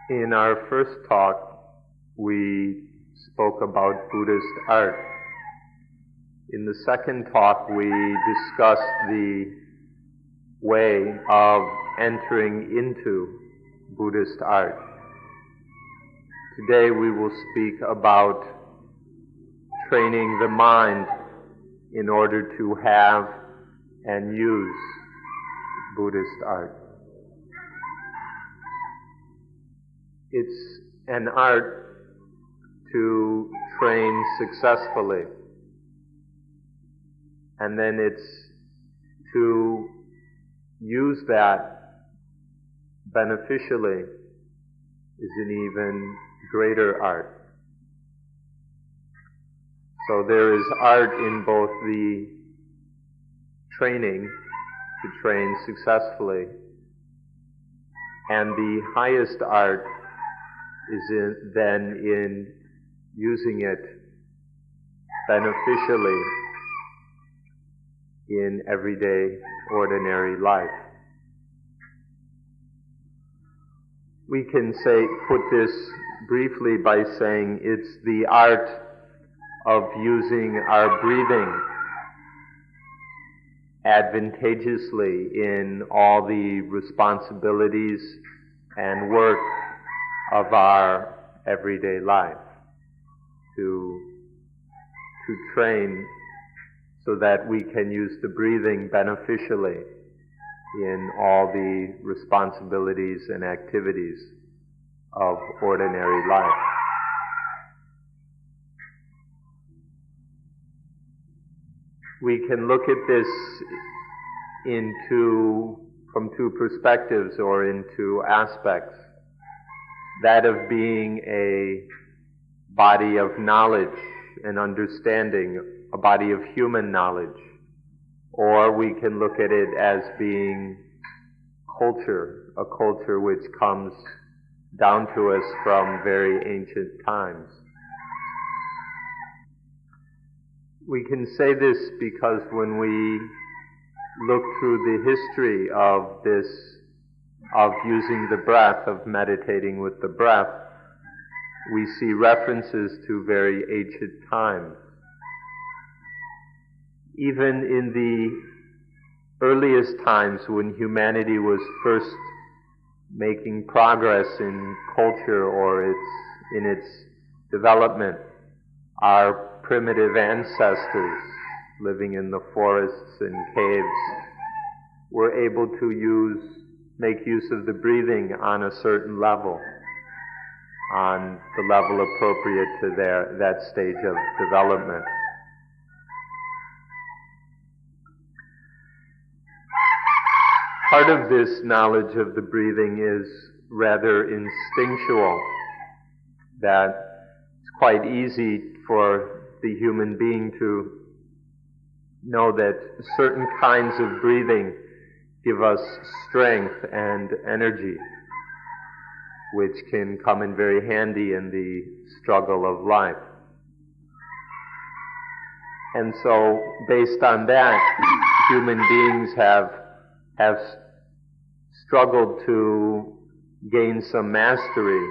In our first talk, we spoke about Buddhist art. In the second talk, we discussed the way of entering into Buddhist art. Today we will speak about training the mind in order to have and use Buddhist art. It's an art to train successfully, and then it's to use that beneficially is an even greater art. So there is art in both the training to train successfully, and the highest art is then in using it beneficially in everyday, ordinary life. We can put this briefly by saying it's the art of using our breathing advantageously in all the responsibilities and work of our everyday life, to train so that we can use the breathing beneficially in all the responsibilities and activities of ordinary life. We can look at this from two perspectives or in two aspects. That of being a body of knowledge and understanding, a body of human knowledge. Or we can look at it as being culture, a culture which comes down to us from very ancient times. We can say this because when we look through the history of this, of using the breath, of meditating with the breath, we see references to very ancient times. Even in the earliest times when humanity was first making progress in culture or in its development, our primitive ancestors living in the forests and caves were able to make use of the breathing on a certain level, on the level appropriate to that stage of development. Part of this knowledge of the breathing is rather instinctual, that it's quite easy for the human being to know that certain kinds of breathing give us strength and energy, which can come in very handy in the struggle of life. And so, based on that, human beings have struggled to gain some mastery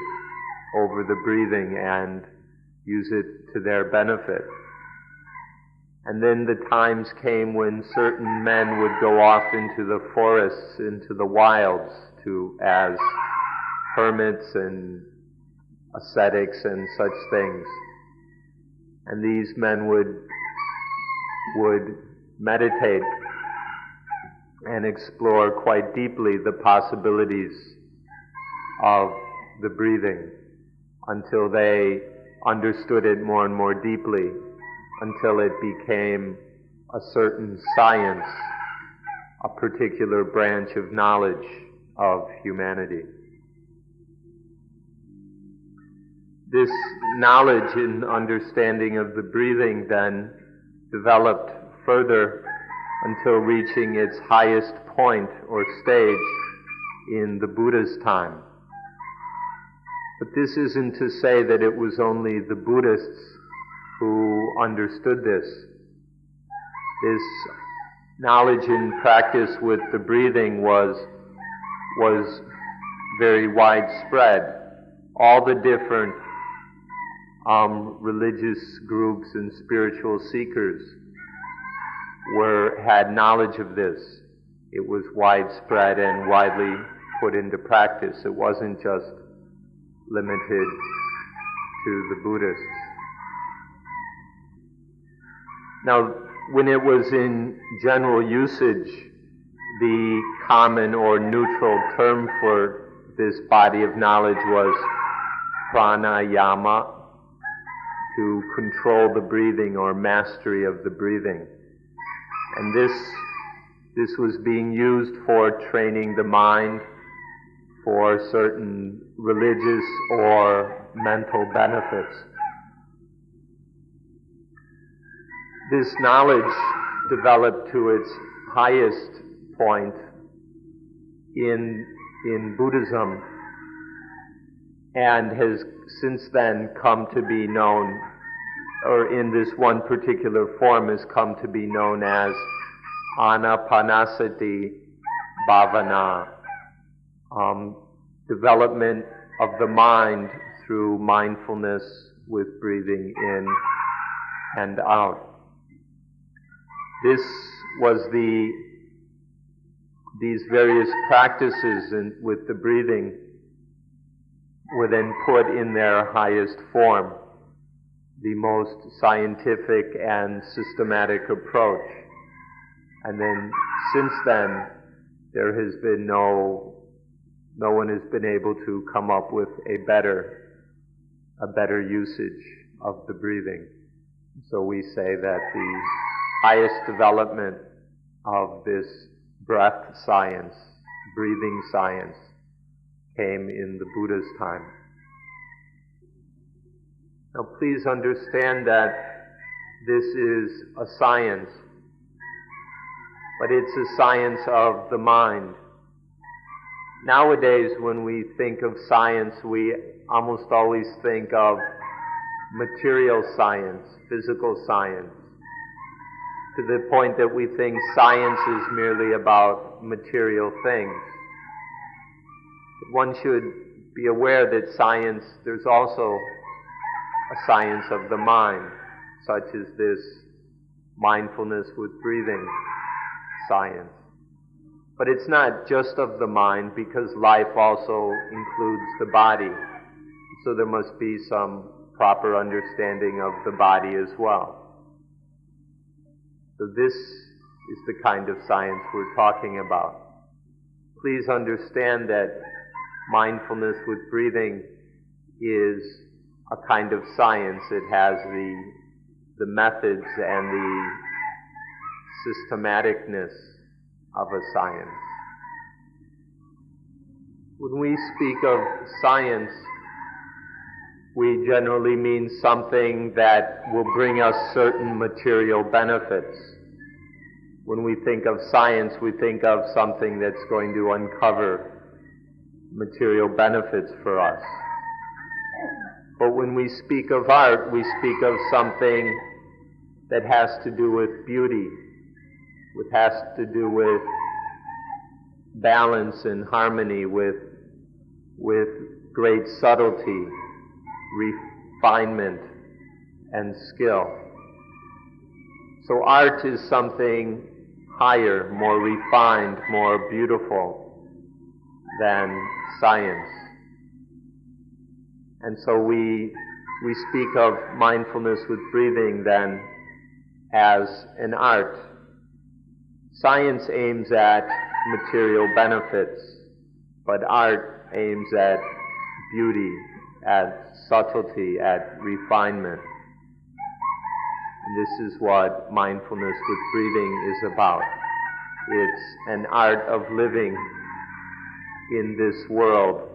over the breathing and use it to their benefit. And then the times came when certain men would go off into the forests, into the wilds, as hermits and ascetics and such things. And these men would meditate and explore quite deeply the possibilities of the breathing until they understood it more and more deeply, until it became a certain science, a particular branch of knowledge of humanity. This knowledge and understanding of the breathing then developed further until reaching its highest point or stage in the Buddha's time. But this isn't to say that it was only the Buddhists who understood this. This knowledge and practice with the breathing was very widespread all the different religious groups and spiritual seekers had knowledge of this. It was widespread and widely put into practice. It wasn't just limited to the Buddhists. Now, when it was in general usage, the common or neutral term for this body of knowledge was pranayama, to control the breathing or mastery of the breathing. And this was being used for training the mind for certain religious or mental benefits. This knowledge developed to its highest point in Buddhism and has since then come to be known, or in this one particular form has come to be known as anapanasati bhavana, development of the mind through mindfulness with breathing in and out. This was these various practices with the breathing were then put in their highest form, the most scientific and systematic approach. And then, since then, there has been no one has been able to come up with a better usage of the breathing. So we say that the highest development of this breath science, breathing science, came in the Buddha's time. Now please understand that this is a science, but it's a science of the mind. Nowadays, when we think of science, we almost always think of material science, physical science, to the point that we think science is merely about material things. But one should be aware that science, there's also a science of the mind, such as this mindfulness with breathing science. But it's not just of the mind, because life also includes the body. So there must be some proper understanding of the body as well. So this is the kind of science we're talking about. Please understand that mindfulness with breathing is a kind of science. It has the methods and the systematicness of a science. When we speak of science, we generally mean something that will bring us certain material benefits. When we think of science, we think of something that's going to uncover material benefits for us. But when we speak of art, we speak of something that has to do with beauty, which has to do with balance and harmony, with great subtlety, refinement, and skill. So art is something higher, more refined, more beautiful than science. And so we speak of mindfulness with breathing then as an art. Science aims at material benefits, but art aims at beauty, at subtlety, at refinement. And this is what mindfulness with breathing is about. It's an art of living in this world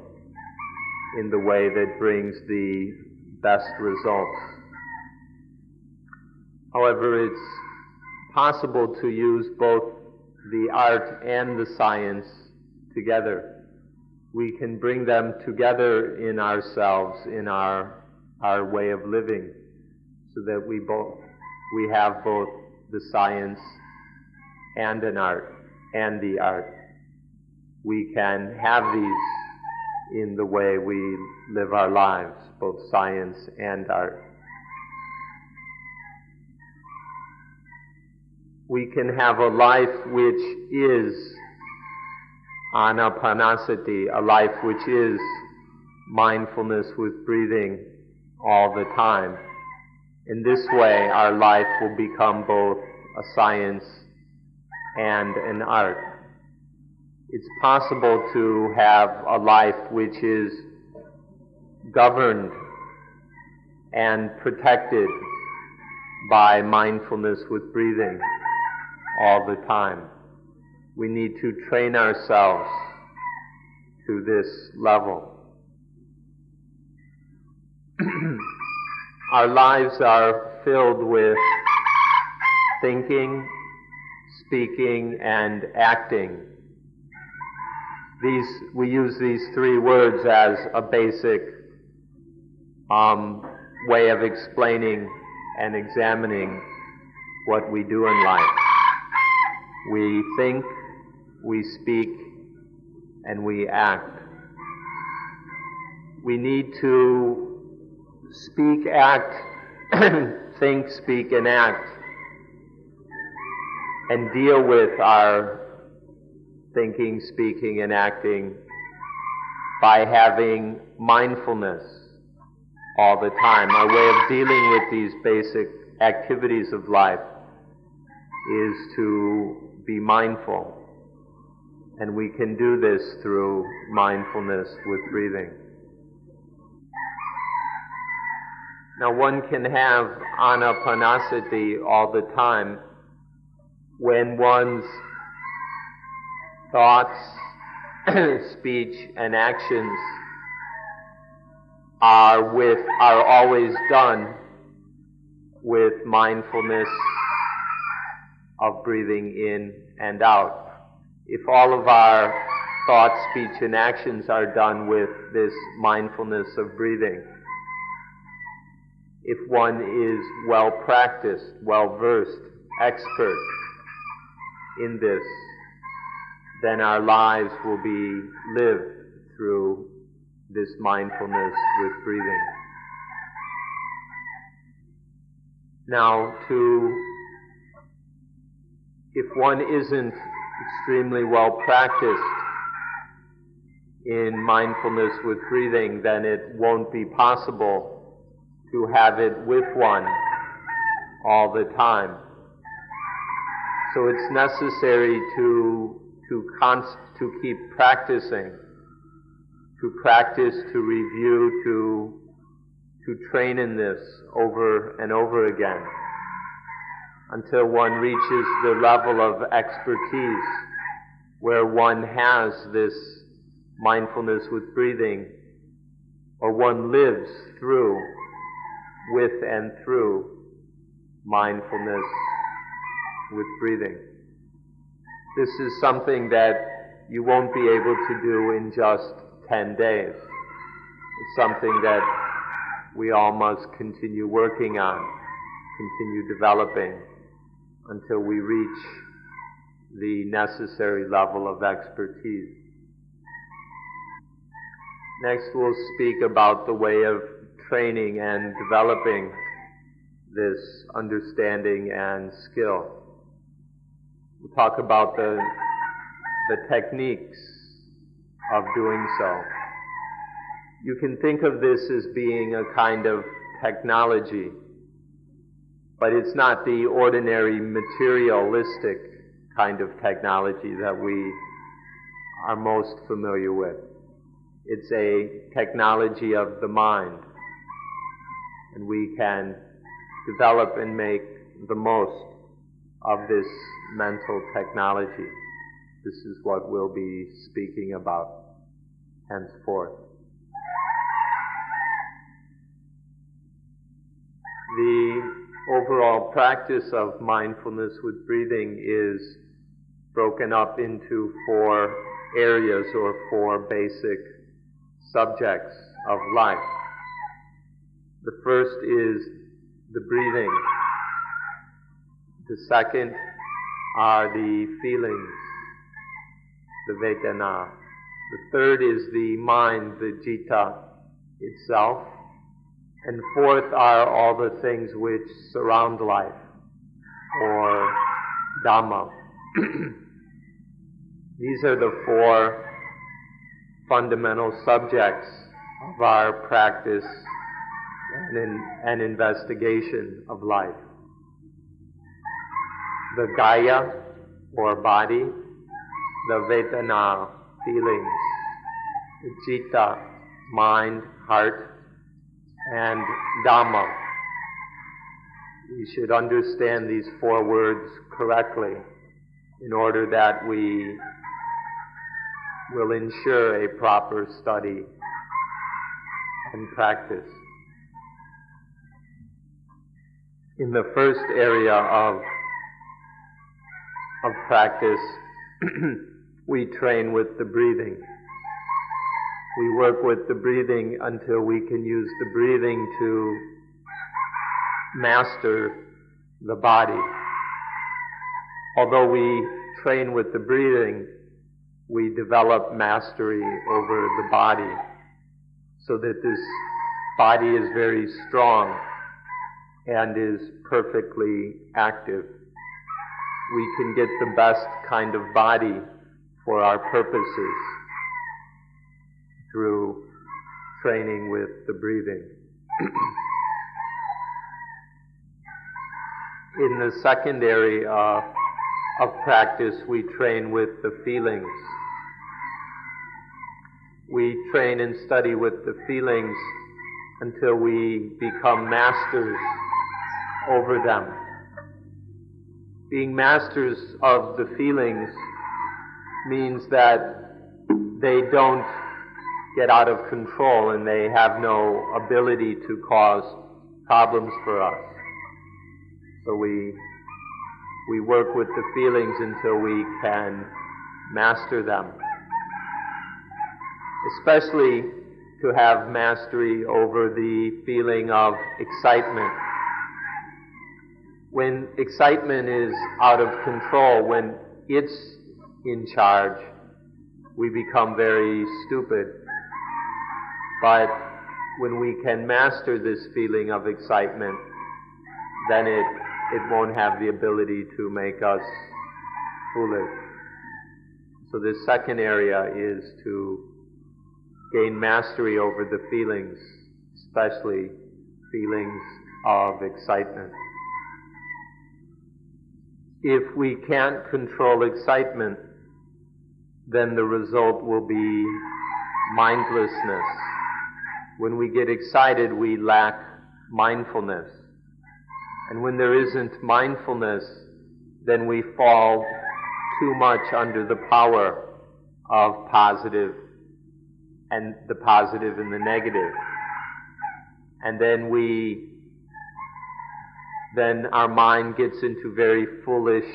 in the way that brings the best results. However, it's possible to use both the art and the science together. We can bring them together in ourselves, in our way of living, so that we have both the science and an art, and the art. We can have these in the way we live our lives, both science and art. We can have a life which is anapanasati, a life which is mindfulness with breathing all the time. In this way, our life will become both a science and an art. It's possible to have a life which is governed and protected by mindfulness with breathing all the time. We need to train ourselves to this level. Our lives are filled with thinking, speaking, and acting. We use these three words as a basic way of explaining and examining what we do in life. We think, we speak, and we act. We need to speak, act, think, speak, and act, and deal with our thinking, speaking, and acting by having mindfulness all the time. Our way of dealing with these basic activities of life is to be mindful. And we can do this through mindfulness with breathing. Now, one can have anapanasati all the time when one's thoughts, speech, and actions are always done with mindfulness of breathing in and out. If all of our thoughts, speech, and actions are done with this mindfulness of breathing, if one is well practiced, well versed, expert in this, then our lives will be lived through this mindfulness with breathing. Now, if one isn't extremely well practiced in mindfulness with breathing, then it won't be possible to have it with one all the time. So it's necessary to keep practicing, to practice, to review, to train in this over and over again, until one reaches the level of expertise where one has this mindfulness with breathing, or one lives with and through mindfulness with breathing. This is something that you won't be able to do in just 10 days. It's something that we all must continue working on, continue developing, until we reach the necessary level of expertise. Next, we'll speak about the way of training and developing this understanding and skill. We'll talk about the techniques of doing so. You can think of this as being a kind of technology, but it's not the ordinary materialistic kind of technology that we are most familiar with. It's a technology of the mind, and we can develop and make the most of this mental technology. This is what we'll be speaking about henceforth. The overall practice of mindfulness with breathing is broken up into 4 areas or 4 basic subjects of life. The first is the breathing. The second are the feelings, the vedana. The third is the mind, the citta itself. And fourth are all the things which surround life, or Dhamma. These are the four fundamental subjects of our practice and investigation of life. The Kaya, or body, the Vedana, feelings, the Citta, mind, heart, and Dhamma. We should understand these four words correctly in order that we will ensure a proper study and practice. In the first area of practice, we train with the breathing. We work with the breathing until we can use the breathing to master the body. Although we train with the breathing, we develop mastery over the body so that this body is very strong and is perfectly active. We can get the best kind of body for our purposes through training with the breathing. In the second area of practice, we train with the feelings. We train and study with the feelings until we become masters over them. Being masters of the feelings means that they don't get out of control and they have no ability to cause problems for us. So we work with the feelings until we can master them. Especially to have mastery over the feeling of excitement. When excitement is out of control, when it's in charge, we become very stupid. But when we can master this feeling of excitement, then it won't have the ability to make us foolish. So the second area is to gain mastery over the feelings, especially feelings of excitement. If we can't control excitement, then the result will be mindlessness. When we get excited, we lack mindfulness. And when there isn't mindfulness, then we fall too much under the power of positive and the positive and the negative. And then our mind gets into very foolish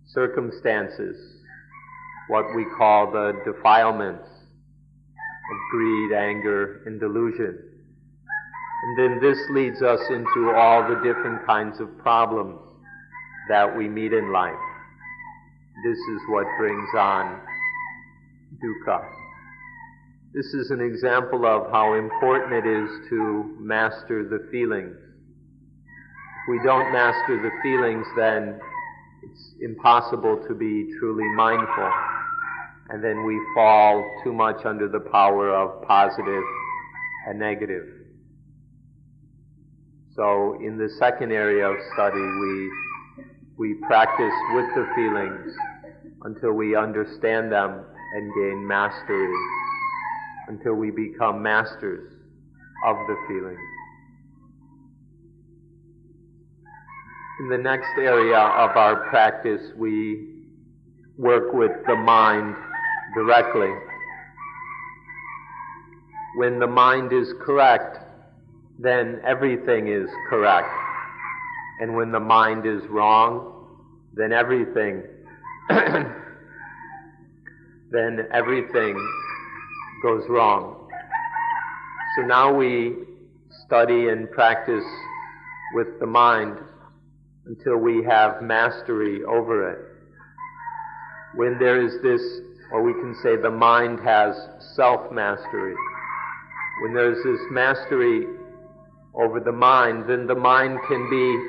circumstances, what we call the defilements of greed, anger, and delusion. And then this leads us into all the different kinds of problems that we meet in life. This is what brings on dukkha. This is an example of how important it is to master the feelings. If we don't master the feelings, then it's impossible to be truly mindful. And then we fall too much under the power of positive and negative. So in the second area of study, we practice with the feelings until we understand them and gain mastery, until we become masters of the feelings. In the next area of our practice, we work with the mind directly. When the mind is correct, then everything is correct. And when the mind is wrong, then everything goes wrong. So now we study and practice with the mind until we have mastery over it. When there is this or we can say the mind has self-mastery. When there's this mastery over the mind, then the mind can be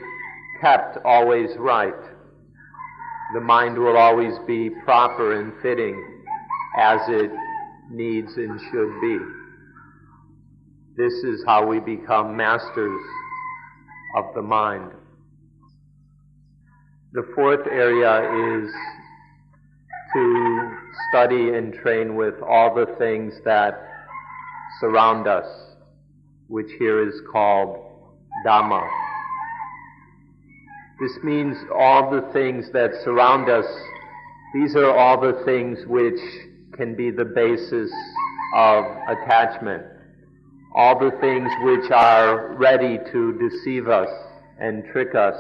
kept always right. The mind will always be proper and fitting as it needs and should be. This is how we become masters of the mind. The fourth area is to study and train with all the things that surround us, which here is called Dhamma. This means all the things that surround us. These are all the things which can be the basis of attachment. All the things which are ready to deceive us and trick us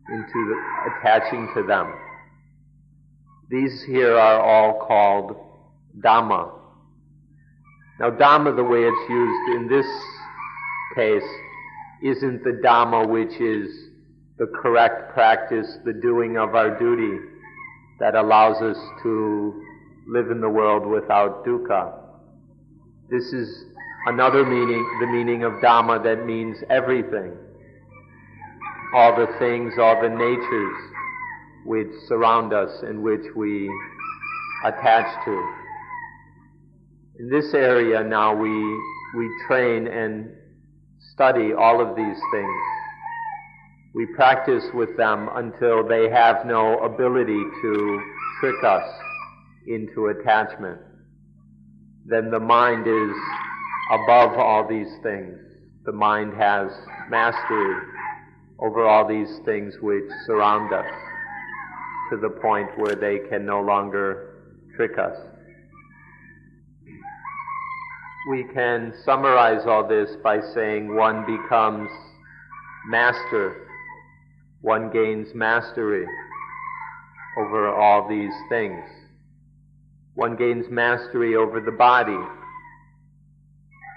into attaching to them. These here are all called Dhamma. Now Dhamma, the way it's used in this case, isn't the Dhamma which is the correct practice, the doing of our duty that allows us to live in the world without dukkha. This is another meaning, the meaning of Dhamma that means everything. All the things, all the natures which surround us and which we attach to. In this area now we train and study all of these things. We practice with them until they have no ability to trick us into attachment. Then the mind is above all these things. The mind has mastery over all these things which surround us to the point where they can no longer trick us. We can summarize all this by saying one becomes master. One gains mastery over all these things. One gains mastery over the body.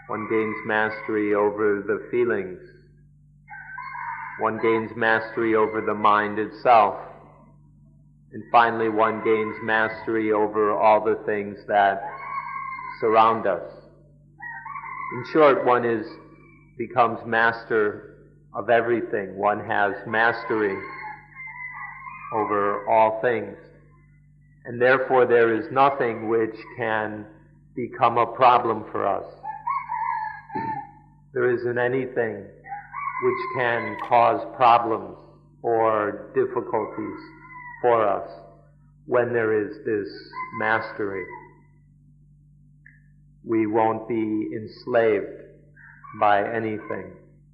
One gains mastery over the feelings. One gains mastery over the mind itself. And finally, one gains mastery over all the things that surround us. In short, one becomes master of everything. One has mastery over all things. And therefore there is nothing which can become a problem for us. There isn't anything which can cause problems or difficulties for us when there is this mastery. We won't be enslaved by anything.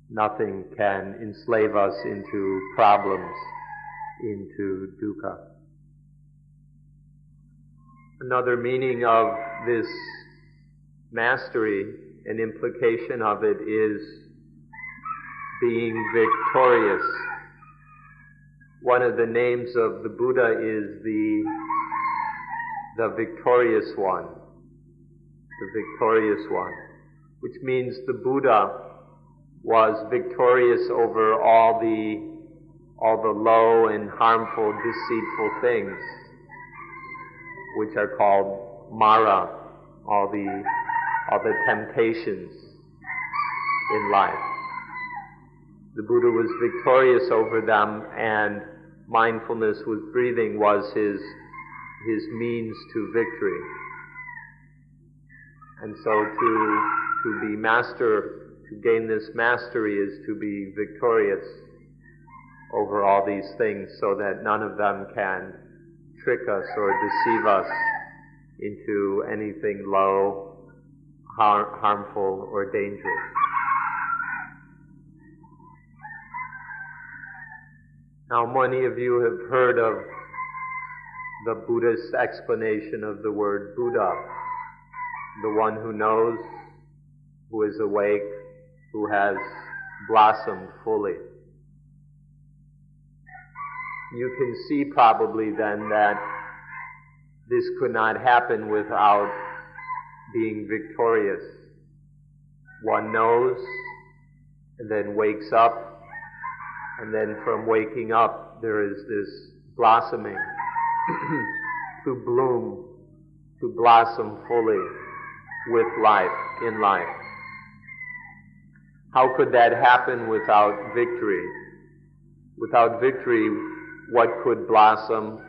Nothing can enslave us into problems, into dukkha. Another meaning of this mastery, an implication of it, is being victorious. One of the names of the Buddha is the victorious one. The victorious one. Which means the Buddha was victorious over all the low and harmful, deceitful things, which are called Mara, all the temptations in life. The Buddha was victorious over them, and mindfulness with breathing was his means to victory. And so to be master, to gain this mastery, is to be victorious over all these things so that none of them can trick us or deceive us into anything low, harmful, or dangerous. Now, many of you have heard of the Buddhist explanation of the word Buddha, the one who knows, who is awake, who has blossomed fully. You can see probably then that this could not happen without being victorious. One knows, and then wakes up, and then from waking up there is this blossoming to bloom, to blossom fully with life, in life. How could that happen without victory? Without victory, what could blossom?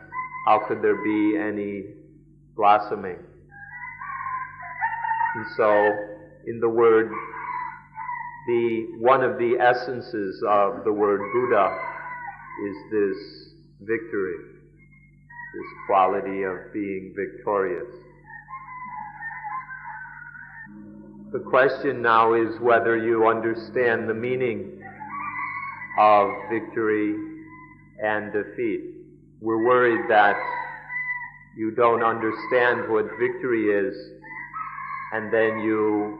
How could there be any blossoming? And so, in the word, one of the essences of the word Buddha is this victory, this quality of being victorious. The question now is whether you understand the meaning of victory and defeat. We're worried that you don't understand what victory is, and then you,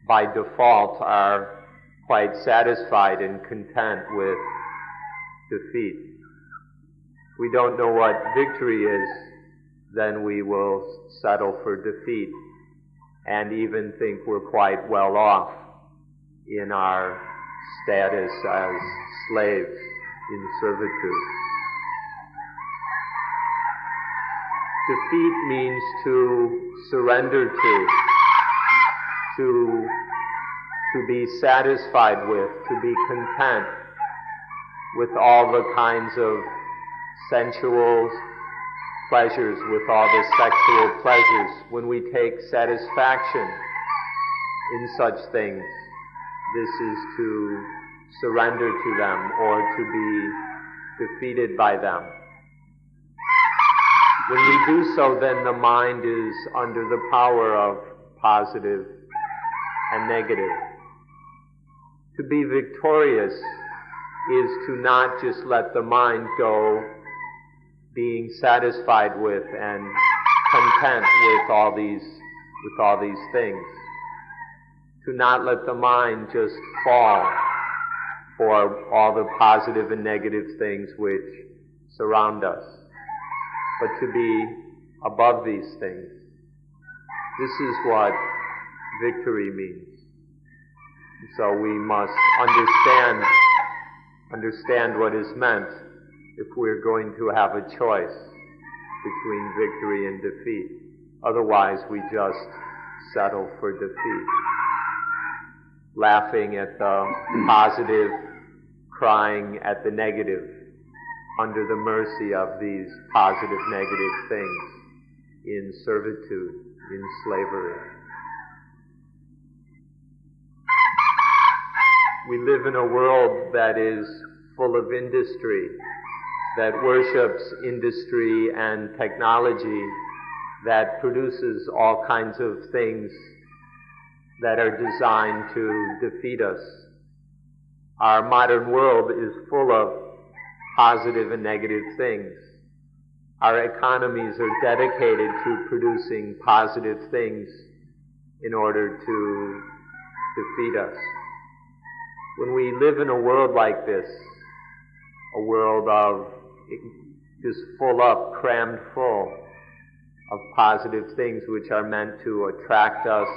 by default, are quite satisfied and content with defeat. If we don't know what victory is, then we will settle for defeat and even think we're quite well off in our status as slaves in servitude. Defeat means to surrender to be satisfied with, to be content with all the kinds of sensual pleasures, with all the sexual pleasures. When we take satisfaction in such things, this is to surrender to them or to be defeated by them. When we do so, then the mind is under the power of positive and negative. To be victorious is to not just let the mind go being satisfied with and content with all these things. To not let the mind just fall for all the positive and negative things which surround us, but to be above these things. This is what victory means. So we must understand what is meant if we're going to have a choice between victory and defeat. Otherwise, we just settle for defeat. Laughing at the positive, crying at the negative, under the mercy of these positive, negative things, in servitude, in slavery. We live in a world that is full of industry, that worships industry and technology, that produces all kinds of things that are designed to defeat us. Our modern world is full of positive and negative things. Our economies are dedicated to producing positive things in order to defeat us. When we live in a world like this, a world of just full up, crammed full of positive things which are meant to attract us,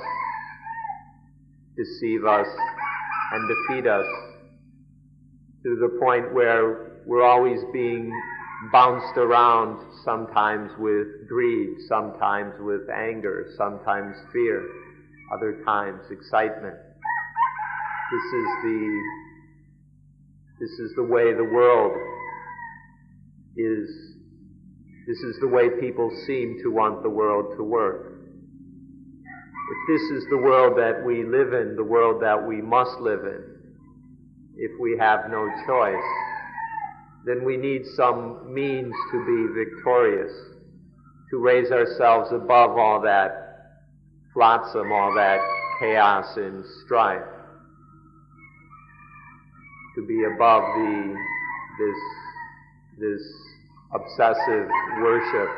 deceive us, and defeat us, to the point where we're always being bounced around, sometimes with greed, sometimes with anger, sometimes fear, other times excitement. This is the way the world is. This is the way people seem to want the world to work. If this is the world that we live in, the world that we must live in, if we have no choice, then we need some means to be victorious, to raise ourselves above all that flotsam, all that chaos and strife, to be above this obsessive worship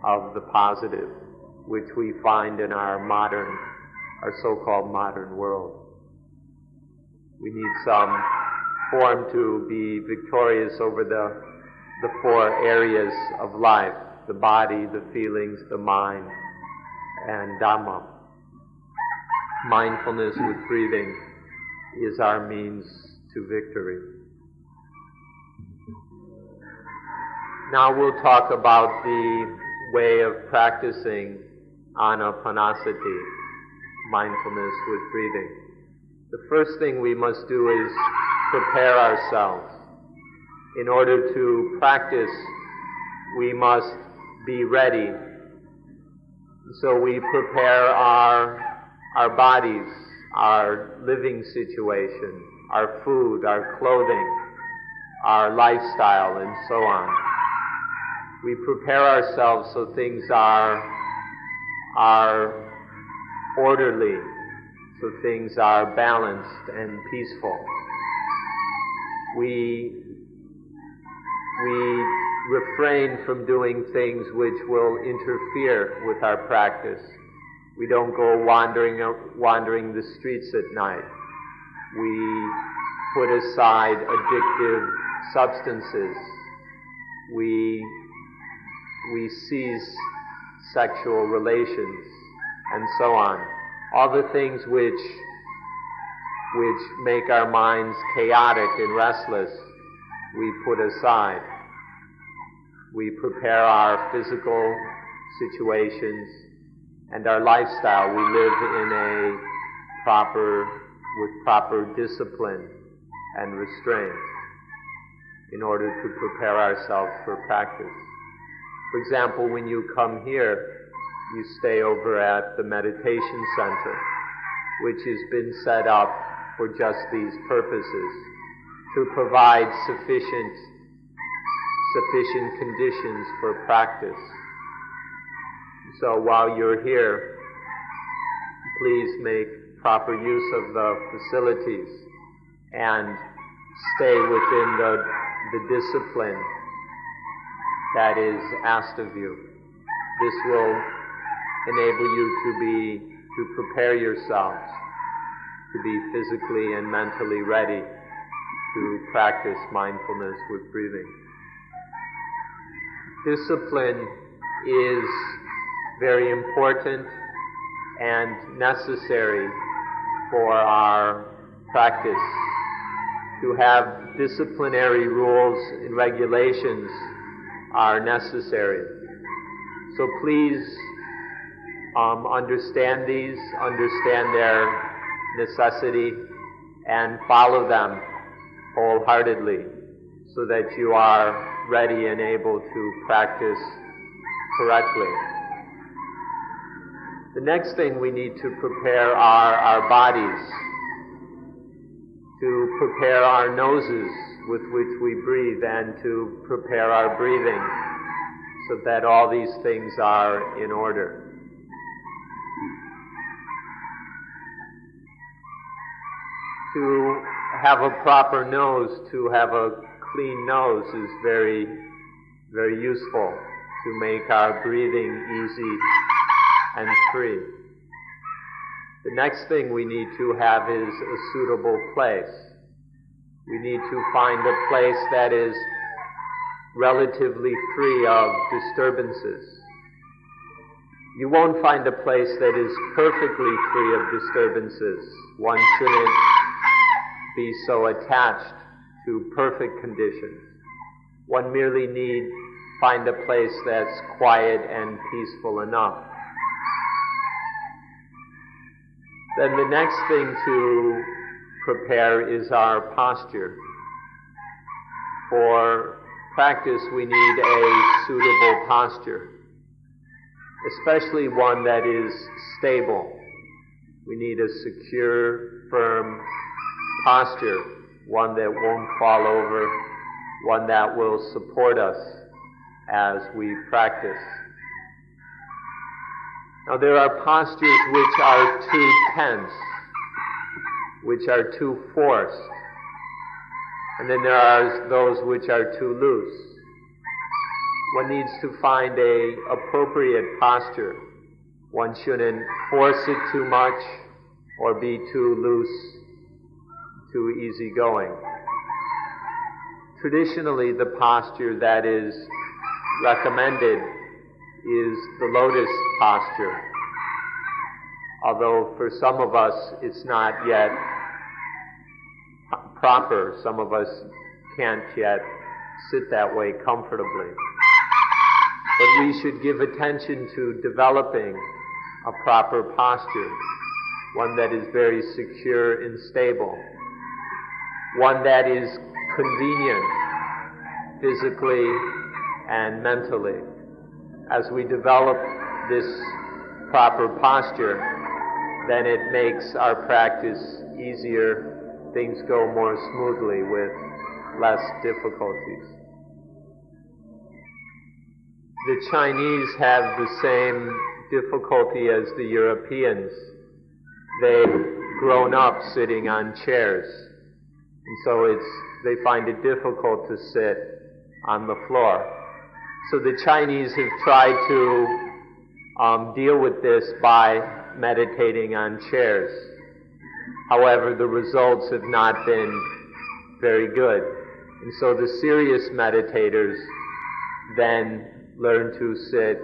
of the positive, which we find in our so-called modern world. We need some form to be victorious over the four areas of life: the body, the feelings, the mind, and Dhamma. Mindfulness with breathing is our means to victory. Now we'll talk about the way of practicing anapanasati, mindfulness with breathing. The first thing we must do is prepare ourselves. In order to practice, we must be ready. So we prepare our bodies, our living situation, our food, our clothing, our lifestyle, and so on. We prepare ourselves so things are orderly, so things are balanced and peaceful. We refrain from doing things which will interfere with our practice. We don't go wandering the streets at night. We put aside addictive substances. We cease sexual relations, and so on. All the things which make our minds chaotic and restless, we put aside. We prepare our physical situations and our lifestyle. We live in with proper discipline and restraint in order to prepare ourselves for practice. For example, when you come here, you stay over at the meditation center, which has been set up for just these purposes, to provide sufficient conditions for practice. So while you're here, please make proper use of the facilities and stay within the discipline that is asked of you. This will enable you to prepare yourselves to be physically and mentally ready to practice mindfulness with breathing. Discipline is very important and necessary for our practice. To have disciplinary rules and regulations are necessary. So please understand these, understand their necessity, and follow them wholeheartedly so that you are ready and able to practice correctly. The next thing we need to prepare are our bodies, to prepare our noses with which we breathe, and to prepare our breathing so that all these things are in order. To have a proper nose, to have a clean nose is very, very useful to make our breathing easy and free. The next thing we need to have is a suitable place. We need to find a place that is relatively free of disturbances. You won't find a place that is perfectly free of disturbances. One shouldn't be so attached to perfect conditions. One merely need find a place that's quiet and peaceful enough. Then the next thing to prepare is our posture. For practice, we need a suitable posture, especially one that is stable. We need a secure, firm posture, one that won't fall over, one that will support us as we practice. Now there are postures which are too tense, which are too forced, and then there are those which are too loose. One needs to find an appropriate posture. One shouldn't force it too much or be too loose, too easygoing. Traditionally, the posture that is recommended is the lotus posture. Although for some of us it's not yet proper, some of us can't yet sit that way comfortably. but we should give attention to developing a proper posture, one that is very secure and stable, one that is convenient physically and mentally. As we develop this proper posture, then it makes our practice easier, things go more smoothly with less difficulties. The Chinese have the same difficulty as the Europeans. They've grown up sitting on chairs, and so they find it difficult to sit on the floor. So the Chinese have tried to deal with this by meditating on chairs. However, the results have not been very good. And so the serious meditators then learn to sit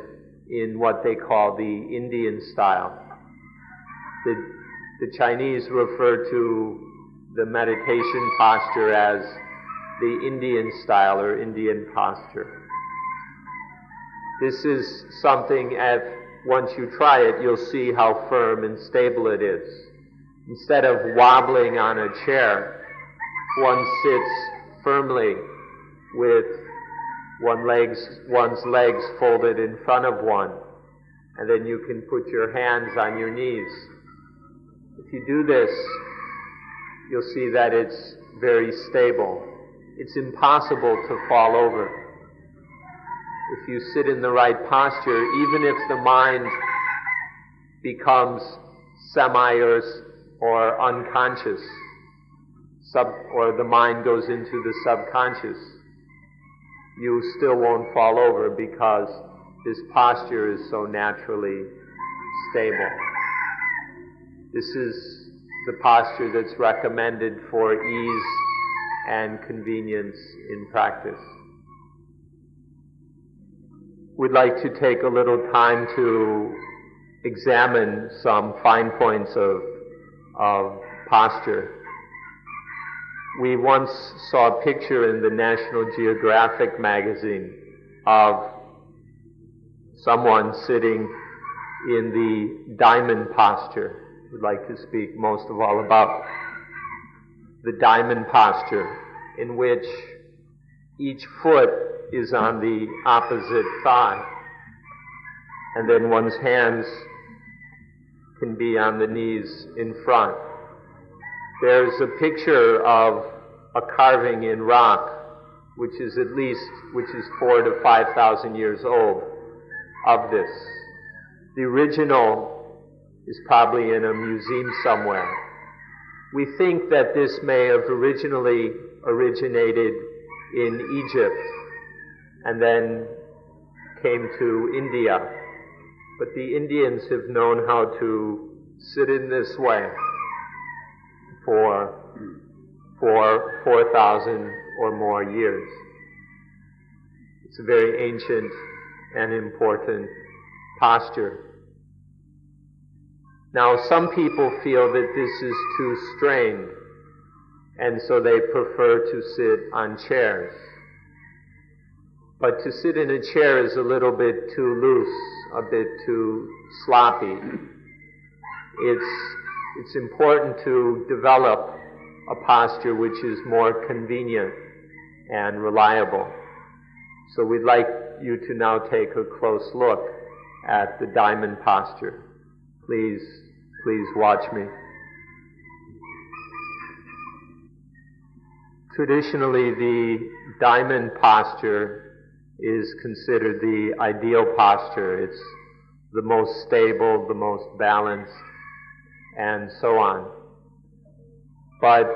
in what they call the Indian style. The Chinese refer to the meditation posture as the Indian style or Indian posture. This is something, once you try it, you'll see how firm and stable it is. Instead of wobbling on a chair, one sits firmly with one's legs folded in front of one, and then you can put your hands on your knees. If you do this, you'll see that it's very stable. It's impossible to fall over. If you sit in the right posture, even if the mind becomes semi or unconscious, or the mind goes into the subconscious, you still won't fall over because this posture is so naturally stable. This is the posture that's recommended for ease and convenience in practice. We'd like to take a little time to examine some fine points of posture. We once saw a picture in the National Geographic magazine of someone sitting in the diamond posture. We'd like to speak most of all about the diamond posture, in which each foot is on the opposite thigh, and then one's hands can be on the knees in front. There's a picture of a carving in rock, which is 4,000 to 5,000 years old, of this. The original is probably in a museum somewhere. We think that this may have originally originated in Egypt and then came to India. But the Indians have known how to sit in this way for 4,000 or more years. It's a very ancient and important posture. Now, some people feel that this is too strained, and so they prefer to sit on chairs. But to sit in a chair is a little bit too loose, a bit too sloppy. It's important to develop a posture which is more convenient and reliable. So we'd like you to now take a close look at the diamond posture. Please watch me. Traditionally, the diamond posture is considered the ideal posture. It's the most stable, the most balanced, and so on. But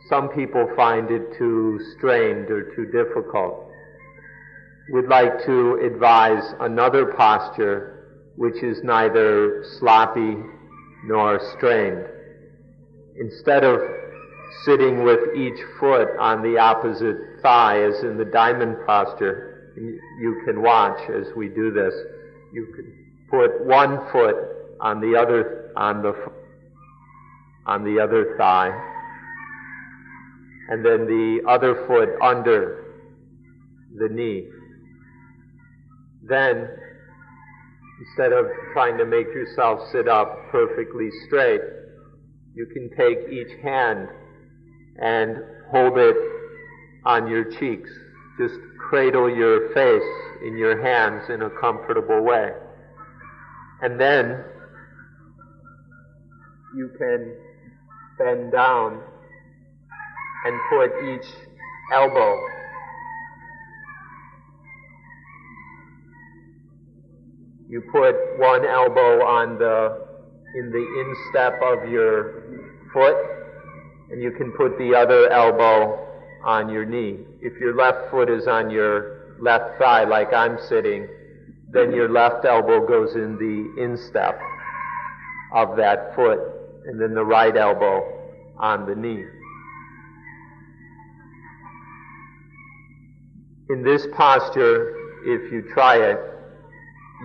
some people find it too strained or too difficult. We'd like to advise another posture which is neither sloppy nor strained. Instead of sitting with each foot on the opposite thigh, as in the diamond posture, you can watch as we do this. You can put one foot on the other thigh, and then the other foot under the knee. Then, instead of trying to make yourself sit up perfectly straight, you can take each hand and hold it on your cheeks. Just cradle your face in your hands in a comfortable way. And then you can bend down and put each elbow you put one elbow in the instep of your foot, and you can put the other elbow on your knee. If your left foot is on your left thigh, like I'm sitting, then your left elbow goes in the instep of that foot, and then the right elbow on the knee. In this posture, if you try it,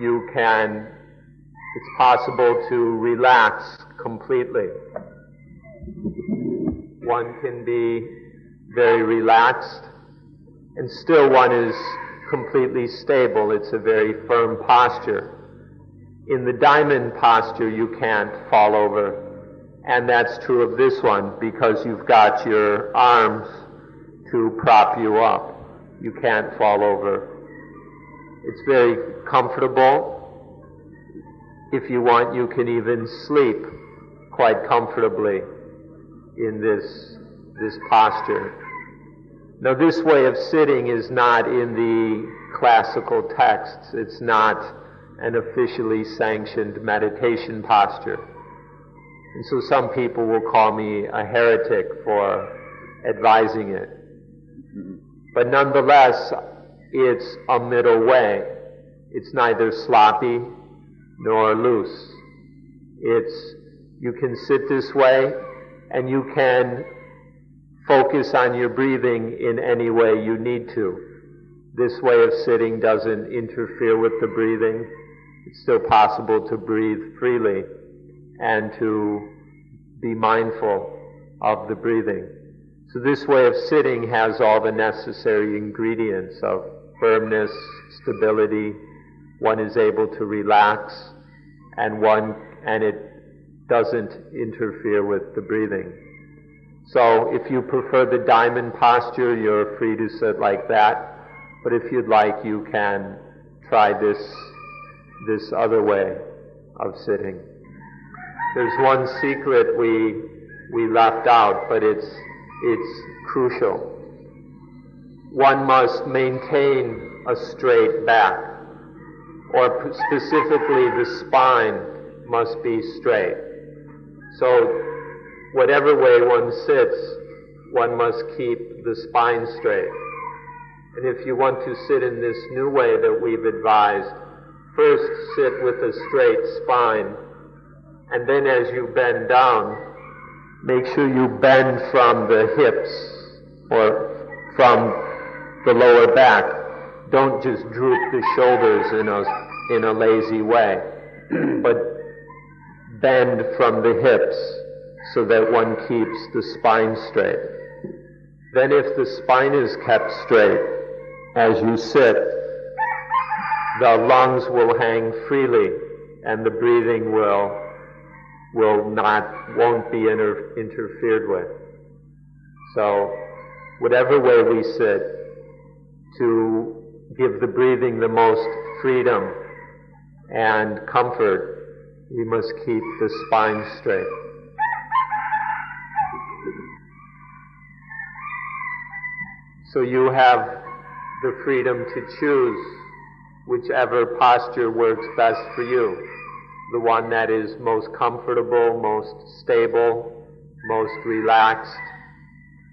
it's possible to relax completely. One can be very relaxed, and still one is completely stable. It's a very firm posture. In the diamond posture, you can't fall over, and that's true of this one because you've got your arms to prop you up. You can't fall over. It's very comfortable. If you want, you can even sleep quite comfortably in this posture. Now, this way of sitting is not in the classical texts. It's not an officially sanctioned meditation posture. And so some people will call me a heretic for advising it. But nonetheless, it's a middle way. It's neither sloppy nor loose. You can sit this way, and you can focus on your breathing in any way you need to. This way of sitting doesn't interfere with the breathing. It's still possible to breathe freely and to be mindful of the breathing. So this way of sitting has all the necessary ingredients of firmness, stability. One is able to relax, and it doesn't interfere with the breathing. So if you prefer the diamond posture, you're free to sit like that. But if you'd like, you can try this other way of sitting. There's one secret we left out, but it's crucial. One must maintain a straight back, or specifically the spine must be straight. So whatever way one sits, one must keep the spine straight. And if you want to sit in this new way that we've advised, first sit with a straight spine, and then as you bend down, make sure you bend from the hips or from the lower back. Don't just droop the shoulders in a lazy way, but bend from the hips so that one keeps the spine straight. Then if the spine is kept straight as you sit, the lungs will hang freely and the breathing won't be interfered with. So whatever way we sit, to give the breathing the most freedom and comfort, we must keep the spine straight. So you have the freedom to choose whichever posture works best for you. The one that is most comfortable, most stable, most relaxed,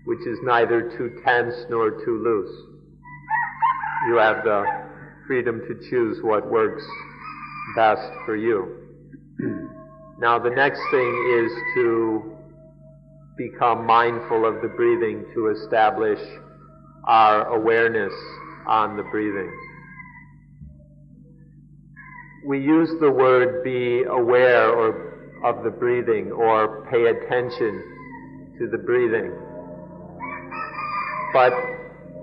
which is neither too tense nor too loose. You have the freedom to choose what works best for you. Now the next thing is to become mindful of the breathing, to establish our awareness on the breathing. We use the word be aware of the breathing or pay attention to the breathing. But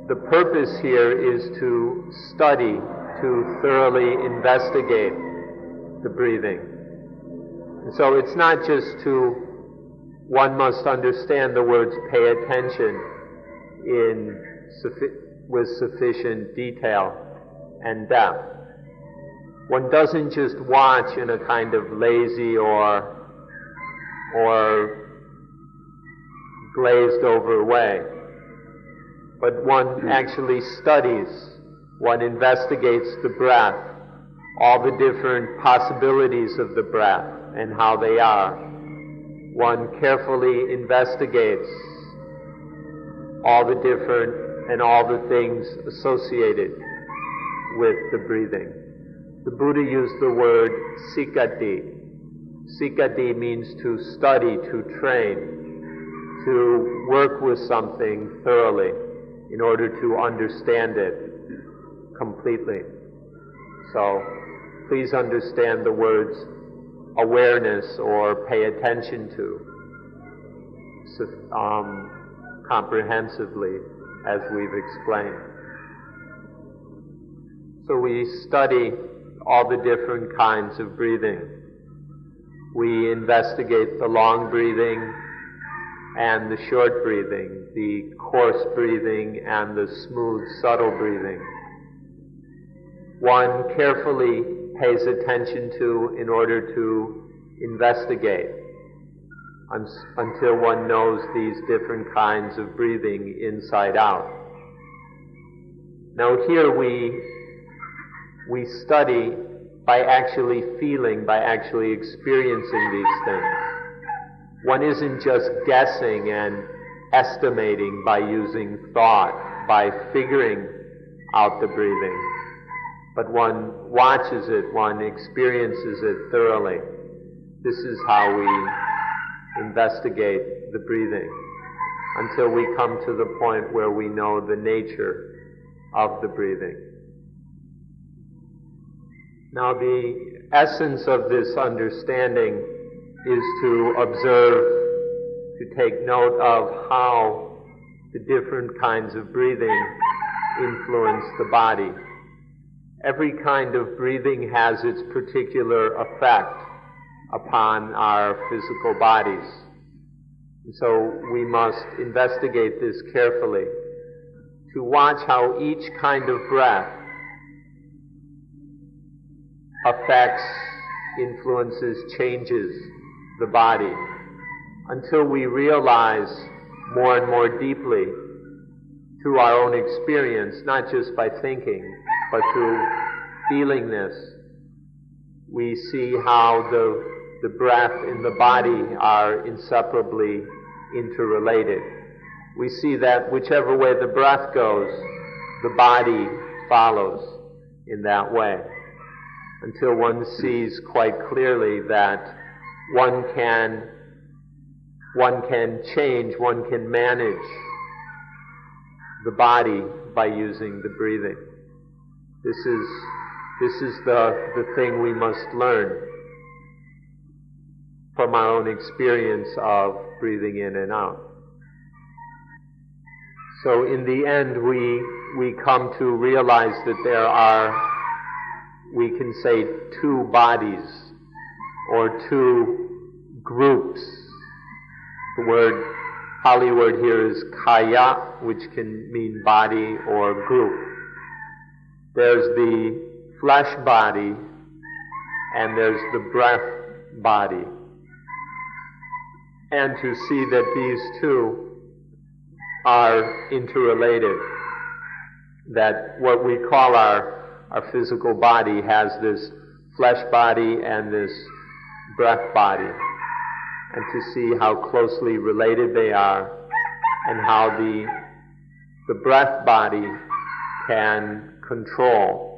the purpose here is to study, to thoroughly investigate the breathing. And so it's not just one must understand the words pay attention with sufficient detail and depth. One doesn't just watch in a kind of lazy or glazed over way, but one actually studies, one investigates the breath, all the different possibilities of the breath and how they are. One carefully investigates all the things associated with the breathing. The Buddha used the word sikati. Sikati means to study, to train, to work with something thoroughly in order to understand it completely. So please understand the words awareness or pay attention to comprehensively, as we've explained. So we study all the different kinds of breathing. We investigate the long breathing and the short breathing, the coarse breathing and the smooth, subtle breathing. One carefully pays attention to in order to investigate until one knows these different kinds of breathing inside out. Now here we study by actually feeling, by actually experiencing these things. One isn't just guessing and estimating by using thought, by figuring out the breathing, but one watches it, one experiences it thoroughly. This is how we investigate the breathing until we come to the point where we know the nature of the breathing. Now the essence of this understanding is to observe, to take note of how the different kinds of breathing influence the body. Every kind of breathing has its particular effect upon our physical bodies. And so we must investigate this carefully to watch how each kind of breath affects, influences, changes the body until we realize more and more deeply through our own experience, not just by thinking, but through feeling this, we see how the breath and the body are inseparably interrelated. We see that whichever way the breath goes, the body follows in that way, until one sees quite clearly that one can change, one can manage the body by using the breathing. This is the thing we must learn from our own experience of breathing in and out. So in the end, we come to realize that there are, we can say, two bodies or two groups. The Pali word here is kaya, which can mean body or group. There's the flesh body and there's the breath body. And to see that these two are interrelated, that what we call our physical body has this flesh body and this breath body, and to see how closely related they are and how the breath body can control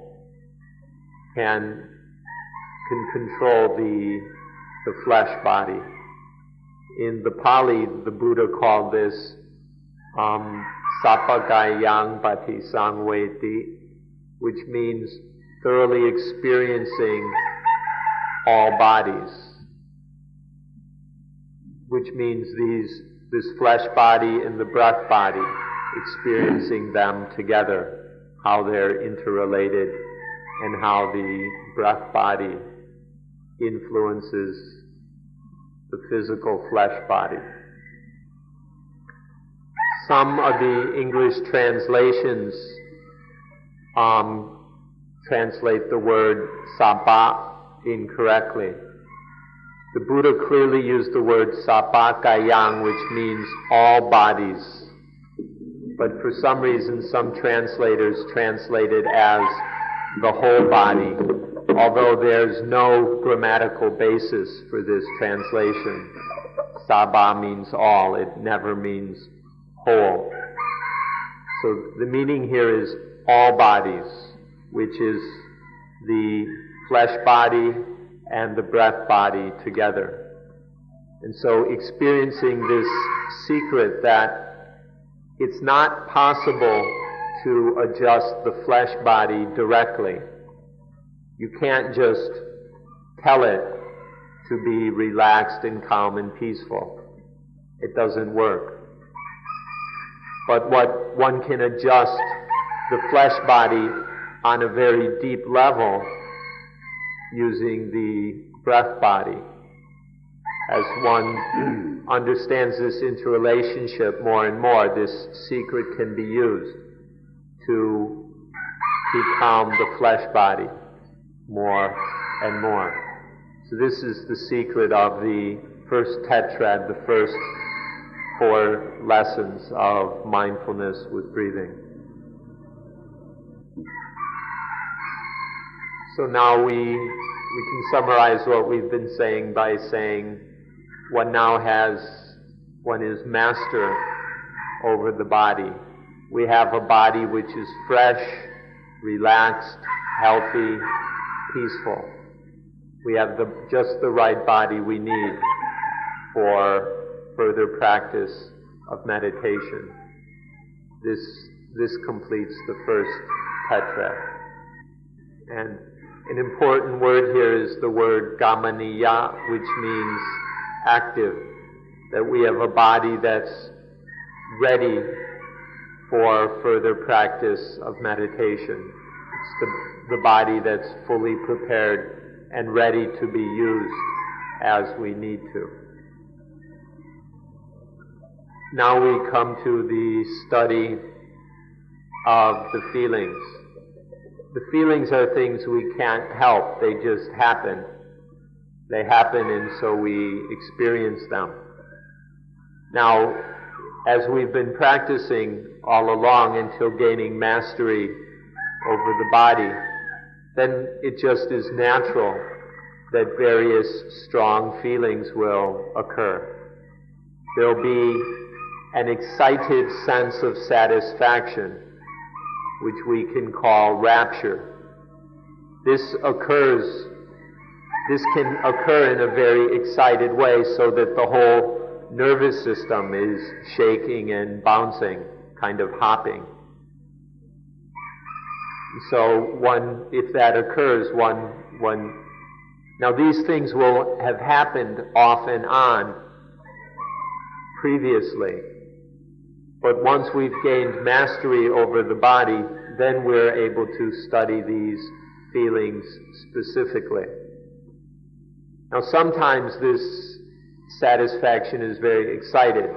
the flesh body. In the Pali, the Buddha called this sapakayang pati sangveti, which means thoroughly experiencing all bodies, which means this flesh body and the breath body, experiencing them together, how they're interrelated and how the breath body influences the physical flesh body. Some of the English translations translate the word sabba incorrectly. The Buddha clearly used the word sabba kayang, which means all bodies. But for some reason, some translators translate it as the whole body, although there's no grammatical basis for this translation. Sabba means all, it never means whole. So the meaning here is all bodies, which is the flesh body and the breath body together. And so experiencing this secret that it's not possible to adjust the flesh body directly. You can't just tell it to be relaxed and calm and peaceful. It doesn't work. But what one can adjust the flesh body on a very deep level using the breath body. As one understands this interrelationship more and more, this secret can be used to calm the flesh body more and more. So this is the secret of the first tetrad, the first 4 lessons of mindfulness with breathing. So now we can summarize what we've been saying by saying one is master over the body. We have a body which is fresh, relaxed, healthy, peaceful. We have just the right body we need for further practice of meditation. This completes the first tetrad. And an important word here is the word gamaniya, which means active, that we have a body that's ready for further practice of meditation. It's the body that's fully prepared and ready to be used as we need to. Now we come to the study of the feelings. The feelings are things we can't help. They just happen. They happen, and so we experience them. Now, as we've been practicing all along until gaining mastery over the body, then it just is natural that various strong feelings will occur. There'll be an excited sense of satisfaction, which we can call rapture. This can occur in a very excited way so that the whole nervous system is shaking and bouncing, kind of hopping. So if that occurs, now these things will have happened off and on previously. But once we've gained mastery over the body, then we're able to study these feelings specifically. Now sometimes this satisfaction is very excited.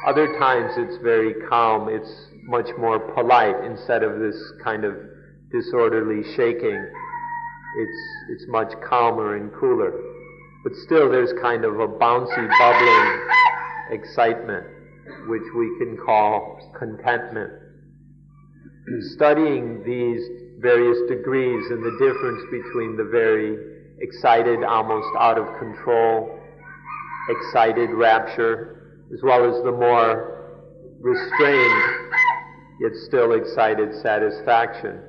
Other times it's very calm. It's much more polite. Instead of this kind of disorderly shaking, it's much calmer and cooler. But still there's kind of a bouncy, bubbling excitement, which we can call contentment. Studying these various degrees and the difference between the very excited, almost out of control, excited rapture, as well as the more restrained, yet still excited satisfaction,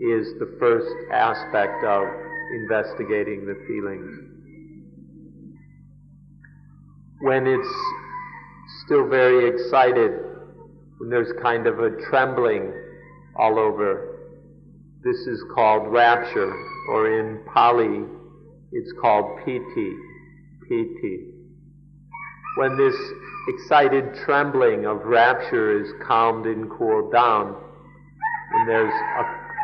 is the first aspect of investigating the feelings. When it's still very excited, when there's kind of a trembling all over, this is called rapture, or in Pali, it's called piti. When this excited trembling of rapture is calmed and cooled down, when there's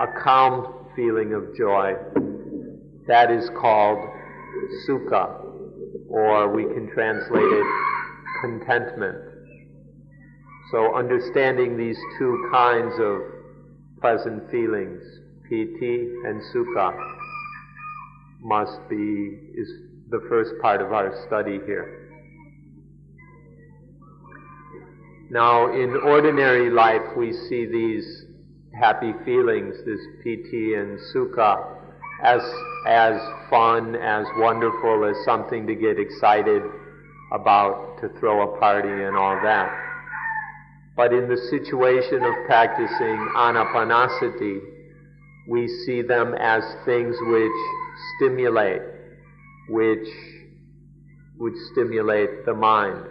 a calm feeling of joy. That is called sukha, or we can translate it contentment. So understanding these two kinds of pleasant feelings, piti and sukha, is the first part of our study here. Now, in ordinary life, we see these happy feelings, this piti and sukha, as fun, as wonderful, as something to get excited about, to throw a party and all that. But in the situation of practicing anapanasati, we see them as things which stimulate the mind.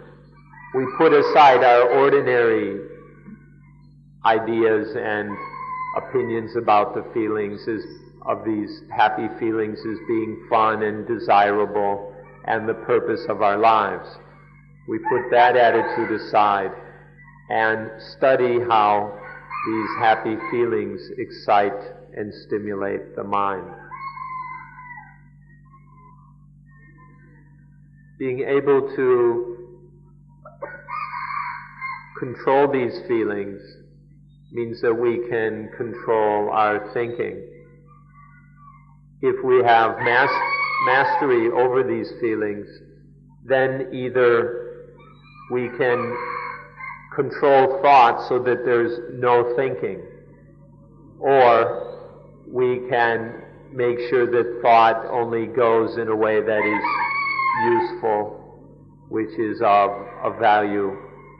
We put aside our ordinary ideas and opinions about the feelings of these happy feelings as being fun and desirable and the purpose of our lives. We put that attitude aside and study how these happy feelings excite and stimulate the mind. Being able to control these feelings means that we can control our thinking. If we have mastery over these feelings, then either we can control thought so that there's no thinking, or we can make sure that thought only goes in a way that is useful, which is of value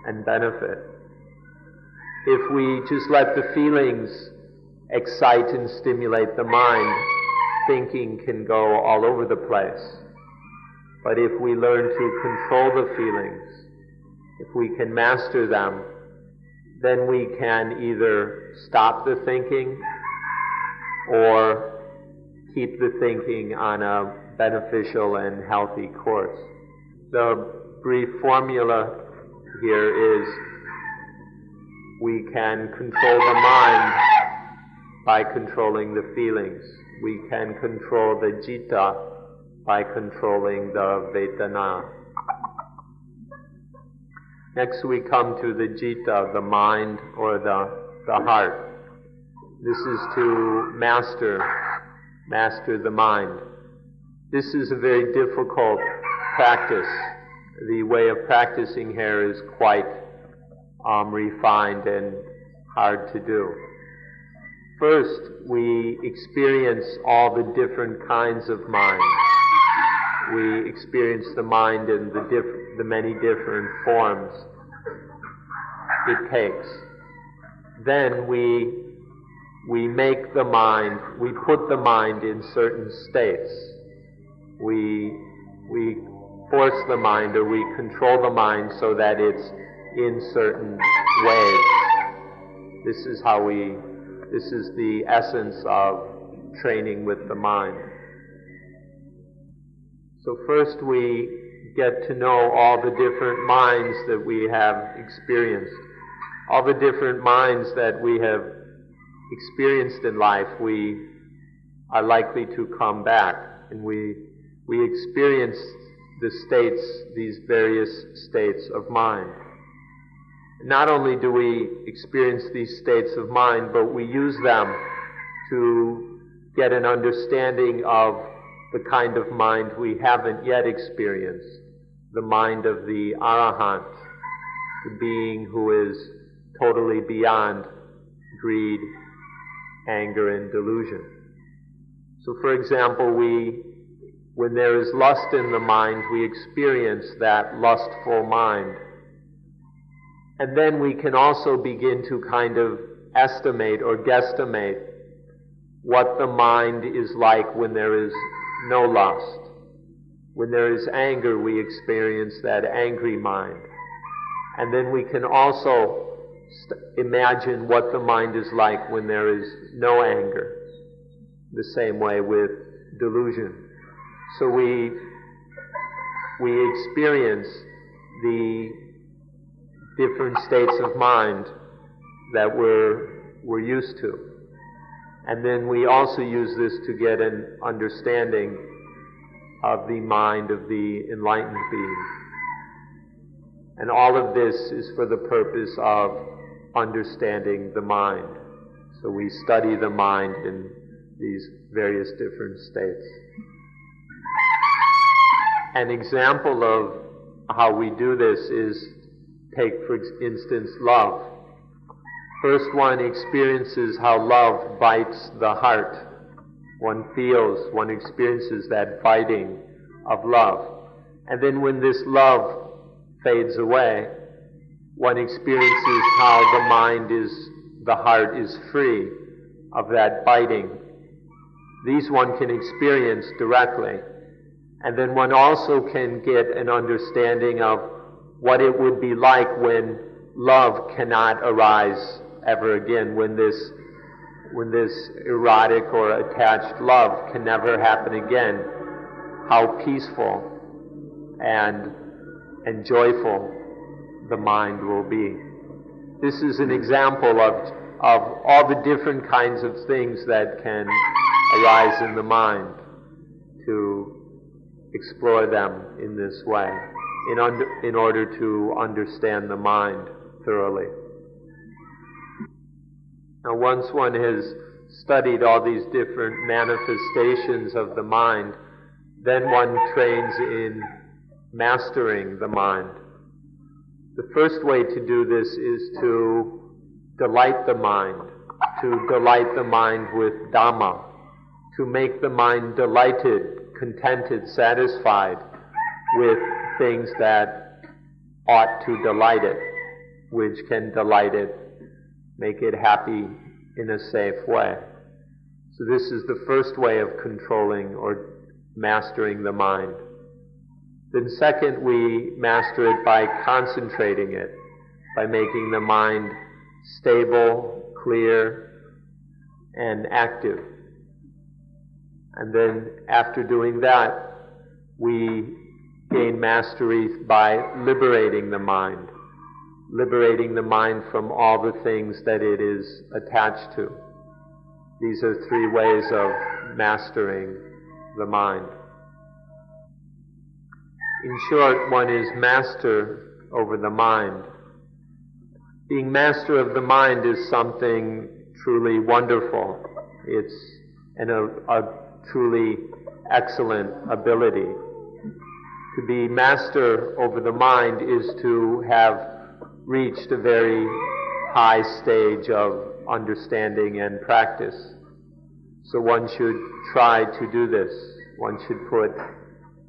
and benefit. If we just let the feelings excite and stimulate the mind, thinking can go all over the place. But if we learn to control the feelings, if we can master them, then we can either stop the thinking or keep the thinking on a beneficial and healthy course. The brief formula here is we can control the mind by controlling the feelings. We can control the citta by controlling the vedana. Next we come to the citta, the mind or the heart. This is to master the mind. This is a very difficult practice. The way of practicing here is quite refined and hard to do. First, we experience all the different kinds of mind. We experience the mind in the many different forms it takes. Then we make the mind, we put the mind in certain states. We force the mind, or we control the mind so that it's in certain ways. This is the essence of training with the mind. So first we get to know all the different minds that we have experienced. All the different minds that we have experienced in life, we are likely to come back, and we experience these various states of mind. Not only do we experience these states of mind, but we use them to get an understanding of the kind of mind we haven't yet experienced, the mind of the Arahant, the being who is totally beyond greed, anger, and delusion. So for example, when there is lust in the mind, we experience that lustful mind. And then we can also begin to kind of estimate or guesstimate what the mind is like when there is no lust. When there is anger, we experience that angry mind. And then we can also imagine what the mind is like when there is no anger. The same way with delusion. So we experience the different states of mind that we're used to. And then we also use this to get an understanding of the mind of the enlightened being. And all of this is for the purpose of understanding the mind. So we study the mind in these various different states. An example of how we do this is, take for instance love. First one experiences how love bites the heart. One feels, one experiences that biting of love. And then when this love fades away, one experiences how the heart is free of that biting. These one can experience directly. And then one also can get an understanding of what it would be like when love cannot arise ever again, when this erotic or attached love can never happen again, how peaceful and joyful the mind will be. This is an example of all the different kinds of things that can arise in the mind, to explore them in this way in order to understand the mind thoroughly. Now, once one has studied all these different manifestations of the mind, then one trains in mastering the mind. The first way to do this is to delight the mind with Dhamma, to make the mind delighted, contented, satisfied with things that ought to delight it, which can delight it, make it happy in a safe way. So this is the first way of controlling or mastering the mind. Then second, we master it by concentrating it, by making the mind stable, clear, and active. And then after doing that, we gain mastery by liberating the mind from all the things that it is attached to. These are three ways of mastering the mind. In short, one is master over the mind. Being master of the mind is something truly wonderful. It's a truly excellent ability. To be master over the mind is to have reached a very high stage of understanding and practice. So one should try to do this. One should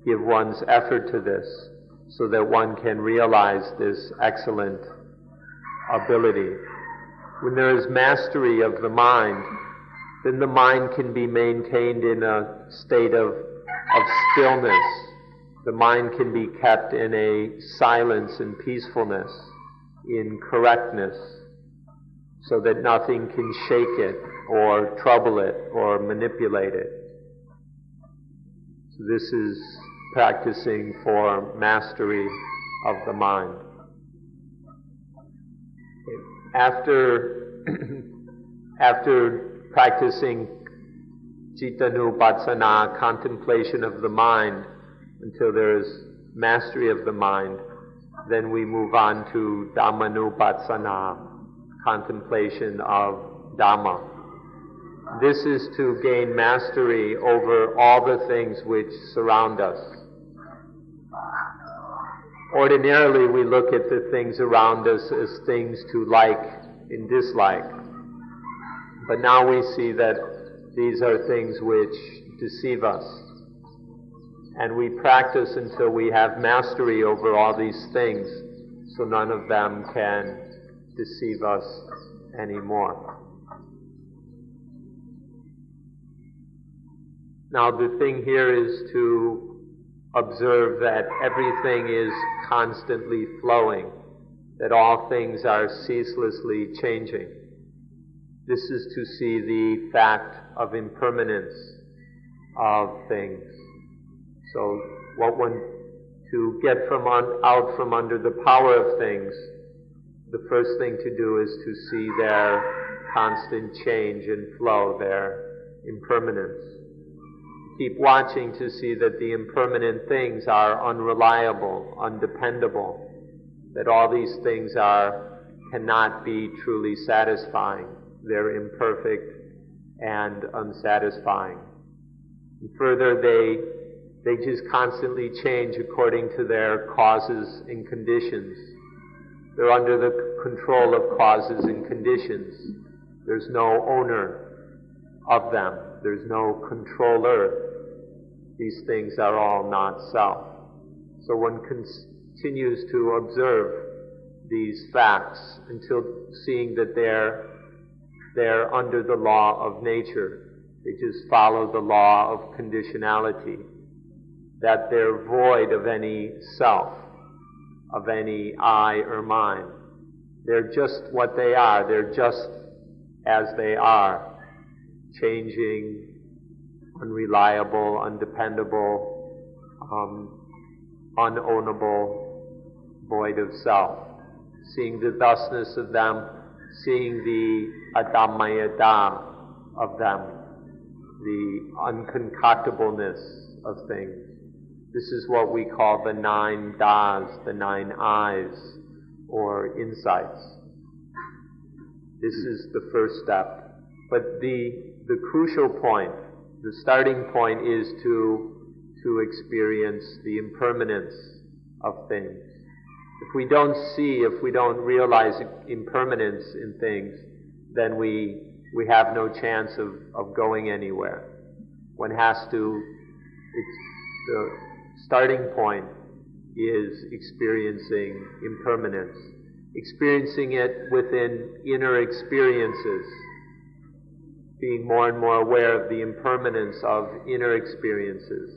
give one's effort to this so that one can realize this excellent ability. When there is mastery of the mind, then the mind can be maintained in a state of stillness. The mind can be kept in a silence and peacefulness, in correctness, so that nothing can shake it or trouble it or manipulate it. So this is practicing for mastery of the mind. After practicing cittanupassana, contemplation of the mind, until there is mastery of the mind, then we move on to dhammanupassana, contemplation of Dhamma. This is to gain mastery over all the things which surround us. Ordinarily, we look at the things around us as things to like and dislike. But now we see that these are things which deceive us. And we practice until we have mastery over all these things, so none of them can deceive us anymore. Now, the thing here is to observe that everything is constantly flowing, that all things are ceaselessly changing. This is to see the fact of impermanence of things. So, to get out from under the power of things, the first thing to do is to see their constant change and flow, their impermanence. Keep watching to see that the impermanent things are unreliable, undependable, that all these things cannot be truly satisfying. They're imperfect and unsatisfying. And further, they just constantly change according to their causes and conditions. They're under the control of causes and conditions. There's no owner of them. There's no controller. These things are all not self. So one continues to observe these facts until seeing that they're under the law of nature. They just follow the law of conditionality, that they're void of any self, of any I or mine. They're just what they are. They're just as they are, changing, unreliable, undependable, unownable, void of self. Seeing the thusness of them, seeing the adammayata of them, the unconcoctableness of things. This is what we call the 9 das, the 9 eyes, or insights. This is the first step. But the crucial point, the starting point, is to experience the impermanence of things. If we don't realize impermanence in things, then we have no chance of going anywhere. One has to, the starting point is experiencing impermanence, experiencing it within inner experiences, being more and more aware of the impermanence of inner experiences,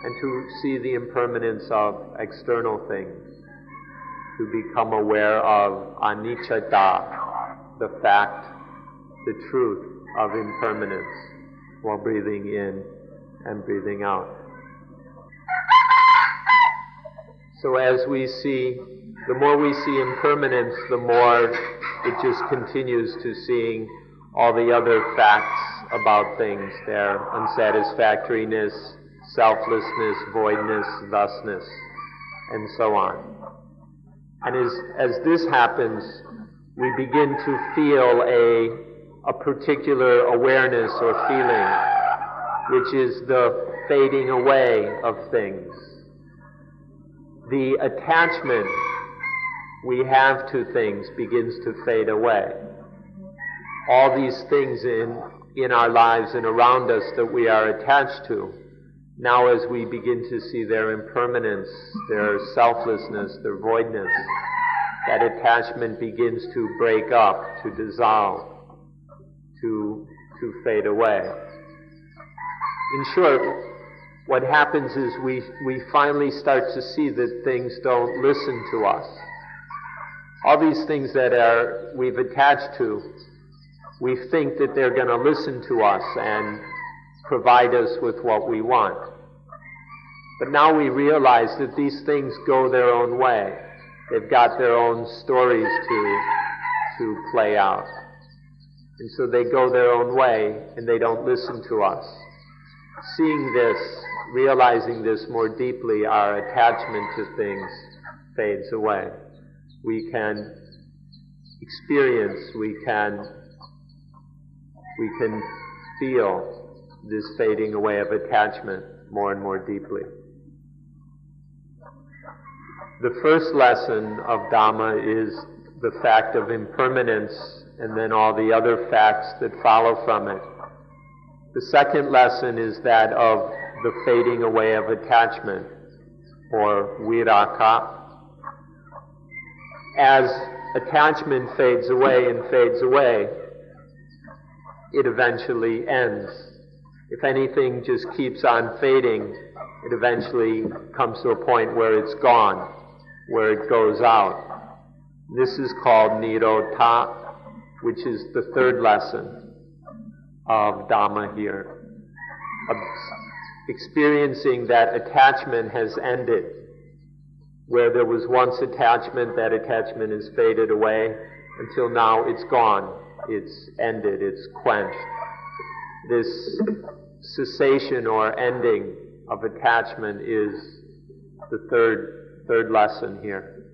and to see the impermanence of external things, to become aware of anicca, the fact, the truth of impermanence, while breathing in and breathing out. So as we see, the more we see impermanence, the more it just continues to seeing all the other facts about things, their unsatisfactoriness, selflessness, voidness, thusness, and so on. And as this happens, we begin to feel a particular awareness or feeling, which is the fading away of things. The attachment we have to things begins to fade away. All these things in our lives and around us that we are attached to, now as we begin to see their impermanence, their selflessness, their voidness, that attachment begins to break up, to dissolve, to fade away. In short, what happens is we finally start to see that things don't listen to us. All these things that we've attached to, we think that they're going to listen to us and provide us with what we want. But now we realize that these things go their own way. They've got their own stories to play out. And so they go their own way and they don't listen to us. Seeing this, realizing this more deeply, our attachment to things fades away. We can experience, we can feel this fading away of attachment more and more deeply. The first lesson of Dhamma is the fact of impermanence, and then all the other facts that follow from it. The second lesson is that of the fading away of attachment, or viraka. As attachment fades away and fades away, it eventually ends. If anything just keeps on fading, it eventually comes to a point where it's gone, where it goes out. This is called nirodha, which is the third lesson of Dhamma here. Experiencing that attachment has ended. Where there was once attachment, that attachment has faded away until now it's gone. it's ended, it's quenched. This cessation or ending of attachment is the third lesson here.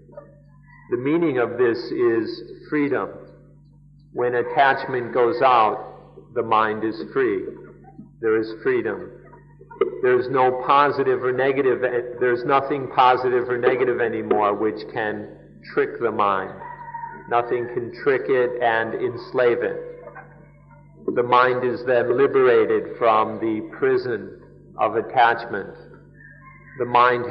The meaning of this is freedom. When attachment goes out, the mind is free. There is freedom. There's no positive or negative, there's nothing positive or negative anymore which can trick the mind. Nothing can trick it and enslave it. The mind is then liberated from the prison of attachment. The mind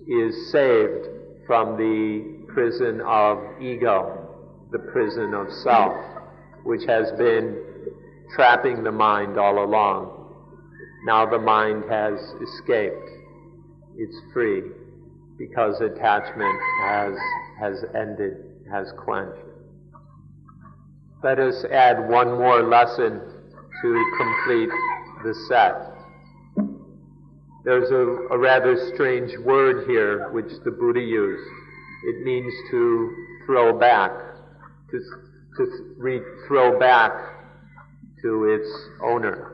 is saved from the prison of ego, the prison of self, which has been trapping the mind all along. Now the mind has escaped. It's free because attachment has ended, has quenched. Let us add one more lesson to complete the set. There's a rather strange word here which the Buddha used. It means to throw back, to throw back to its owner.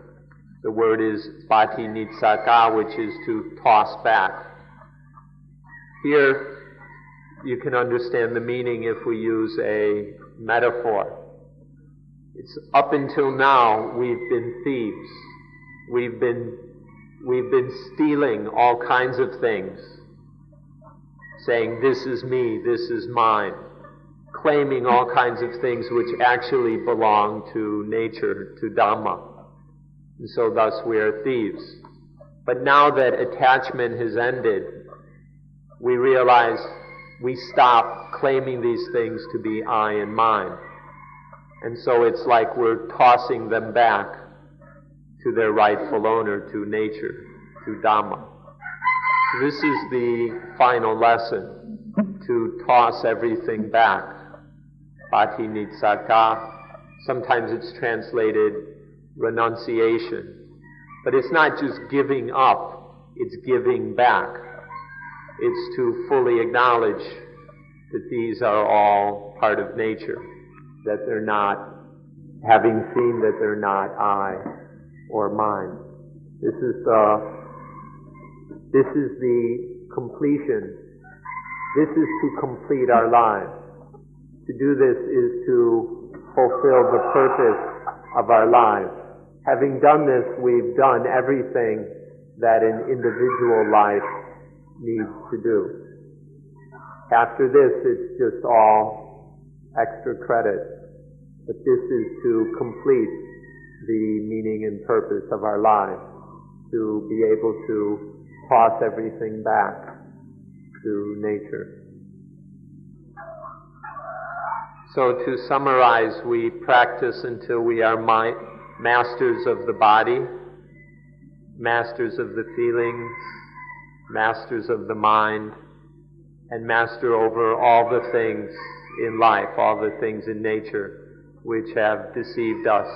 The word is bhati nitsaka, which is to toss back. Here you can understand the meaning if we use a metaphor. It's up until now we've been thieves. We've been stealing all kinds of things, saying this is me, this is mine, claiming all kinds of things which actually belong to nature, to Dhamma. And so thus we are thieves. But now that attachment has ended, we realize we stop claiming these things to be I and mine. And so it's like we're tossing them back to their rightful owner, to nature, to Dhamma. So this is the final lesson, to toss everything back. Bhati nitsaka. Sometimes it's translated renunciation. But it's not just giving up, it's giving back. It's to fully acknowledge that these are all part of nature, that they're not, having seen that they're not I or mine. This is the completion. This is to complete our lives. To do this is to fulfill the purpose of our lives. Having done this, we've done everything that an individual life needs to do. After this, it's just all extra credit. But this is to complete the meaning and purpose of our lives, to be able to toss everything back to nature. So to summarize, we practice until we are masters of the body, masters of the feelings, masters of the mind, and master over all the things in life, all the things in nature which have deceived us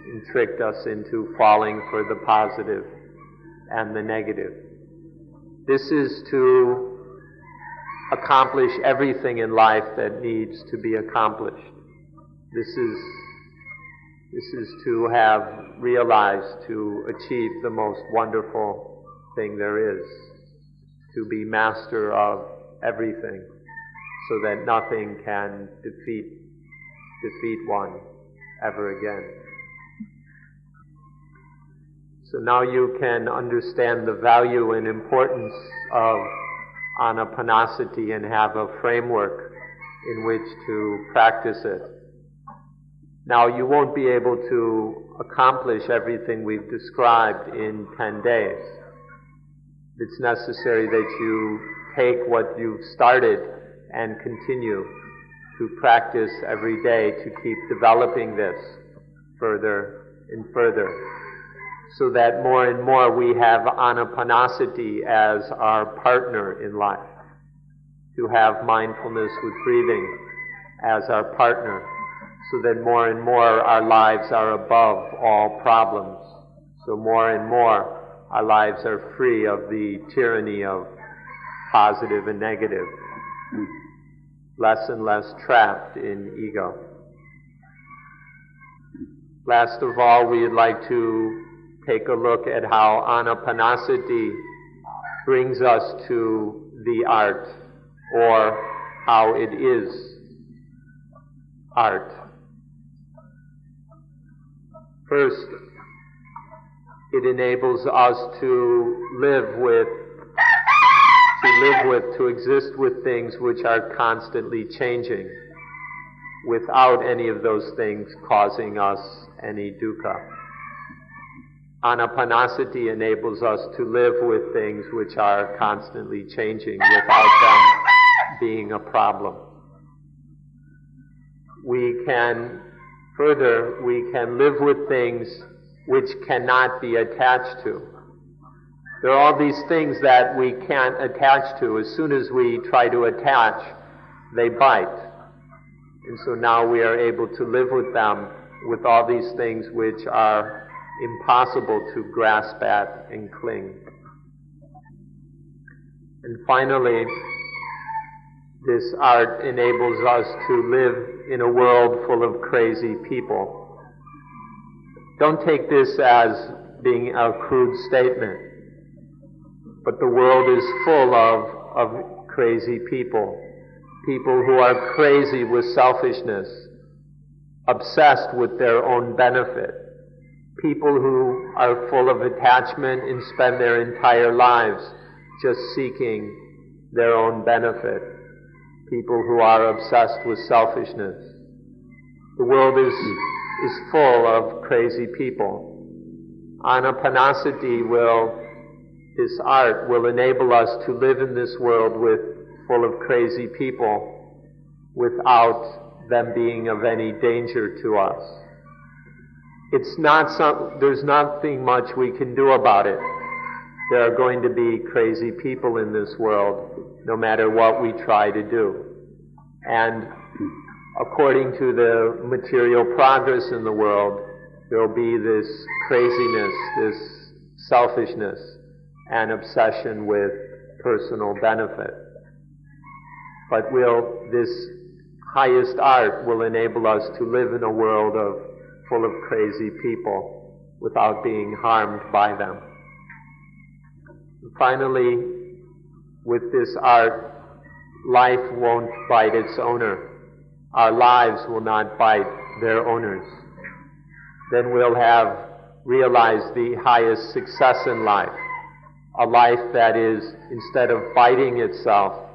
and tricked us into falling for the positive and the negative. This is to accomplish everything in life that needs to be accomplished. This is to have realized, to achieve the most wonderful thing there is, to be master of everything, so that nothing can defeat one ever again. So now you can understand the value and importance of anapanasati and have a framework in which to practice it. Now you won't be able to accomplish everything we've described in 10 days. It's necessary that you take what you've started and continue to practice every day to keep developing this further and further, so that more and more we have anapanasati as our partner in life, to have mindfulness with breathing as our partner, so that more and more our lives are above all problems, so more and more our lives are free of the tyranny of positive and negative, less and less trapped in ego. Last of all, we'd like to take a look at how anapanasati brings us to the art, or how it is art. First, it enables us to exist with things which are constantly changing, without any of those things causing us any dukkha. Anapanasati enables us to live with things which are constantly changing without them being a problem. We can live with things which cannot be attached to. There are all these things that we can't attach to. As soon as we try to attach, they bite. And so now we are able to live with them, with all these things which are impossible to grasp at and cling. And finally, this art enables us to live in a world full of crazy people. Don't take this as being a crude statement, but the world is full of crazy people. People who are crazy with selfishness, obsessed with their own benefit. People who are full of attachment and spend their entire lives just seeking their own benefit. People who are obsessed with selfishness. The world is full of crazy people. Anapanasati this art will enable us to live in this world full of crazy people without them being of any danger to us. There's nothing much we can do about it. There are going to be crazy people in this world, no matter what we try to do. And according to the material progress in the world, there will be this craziness, this selfishness, and obsession with personal benefit. But this highest art will enable us to live in a world full of crazy people without being harmed by them. Finally, with this art, life won't bite its owner. Our lives will not bite their owners. Then we'll have realized the highest success in life. A life that is, instead of biting itself,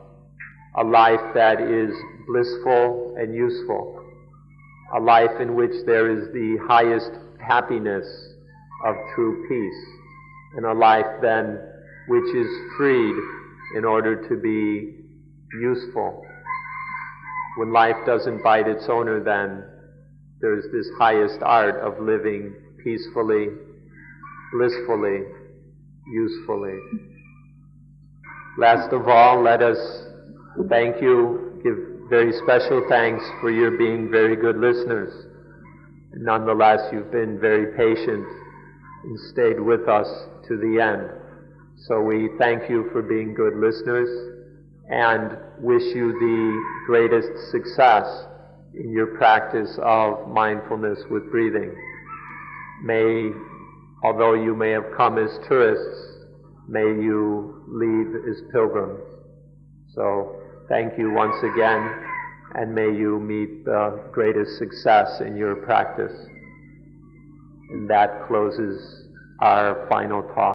a life that is blissful and useful. A life in which there is the highest happiness of true peace. And a life then which is freed in order to be useful. When life doesn't bite its owner, then there's this highest art of living peacefully, blissfully, usefully. Last of all, let us thank you, give very special thanks for your being very good listeners. Nonetheless, you've been very patient and stayed with us to the end. So we thank you for being good listeners and wish you the greatest success in your practice of mindfulness with breathing. Although you may have come as tourists, may you leave as pilgrims. So thank you once again, and may you meet the greatest success in your practice. And that closes our final talk.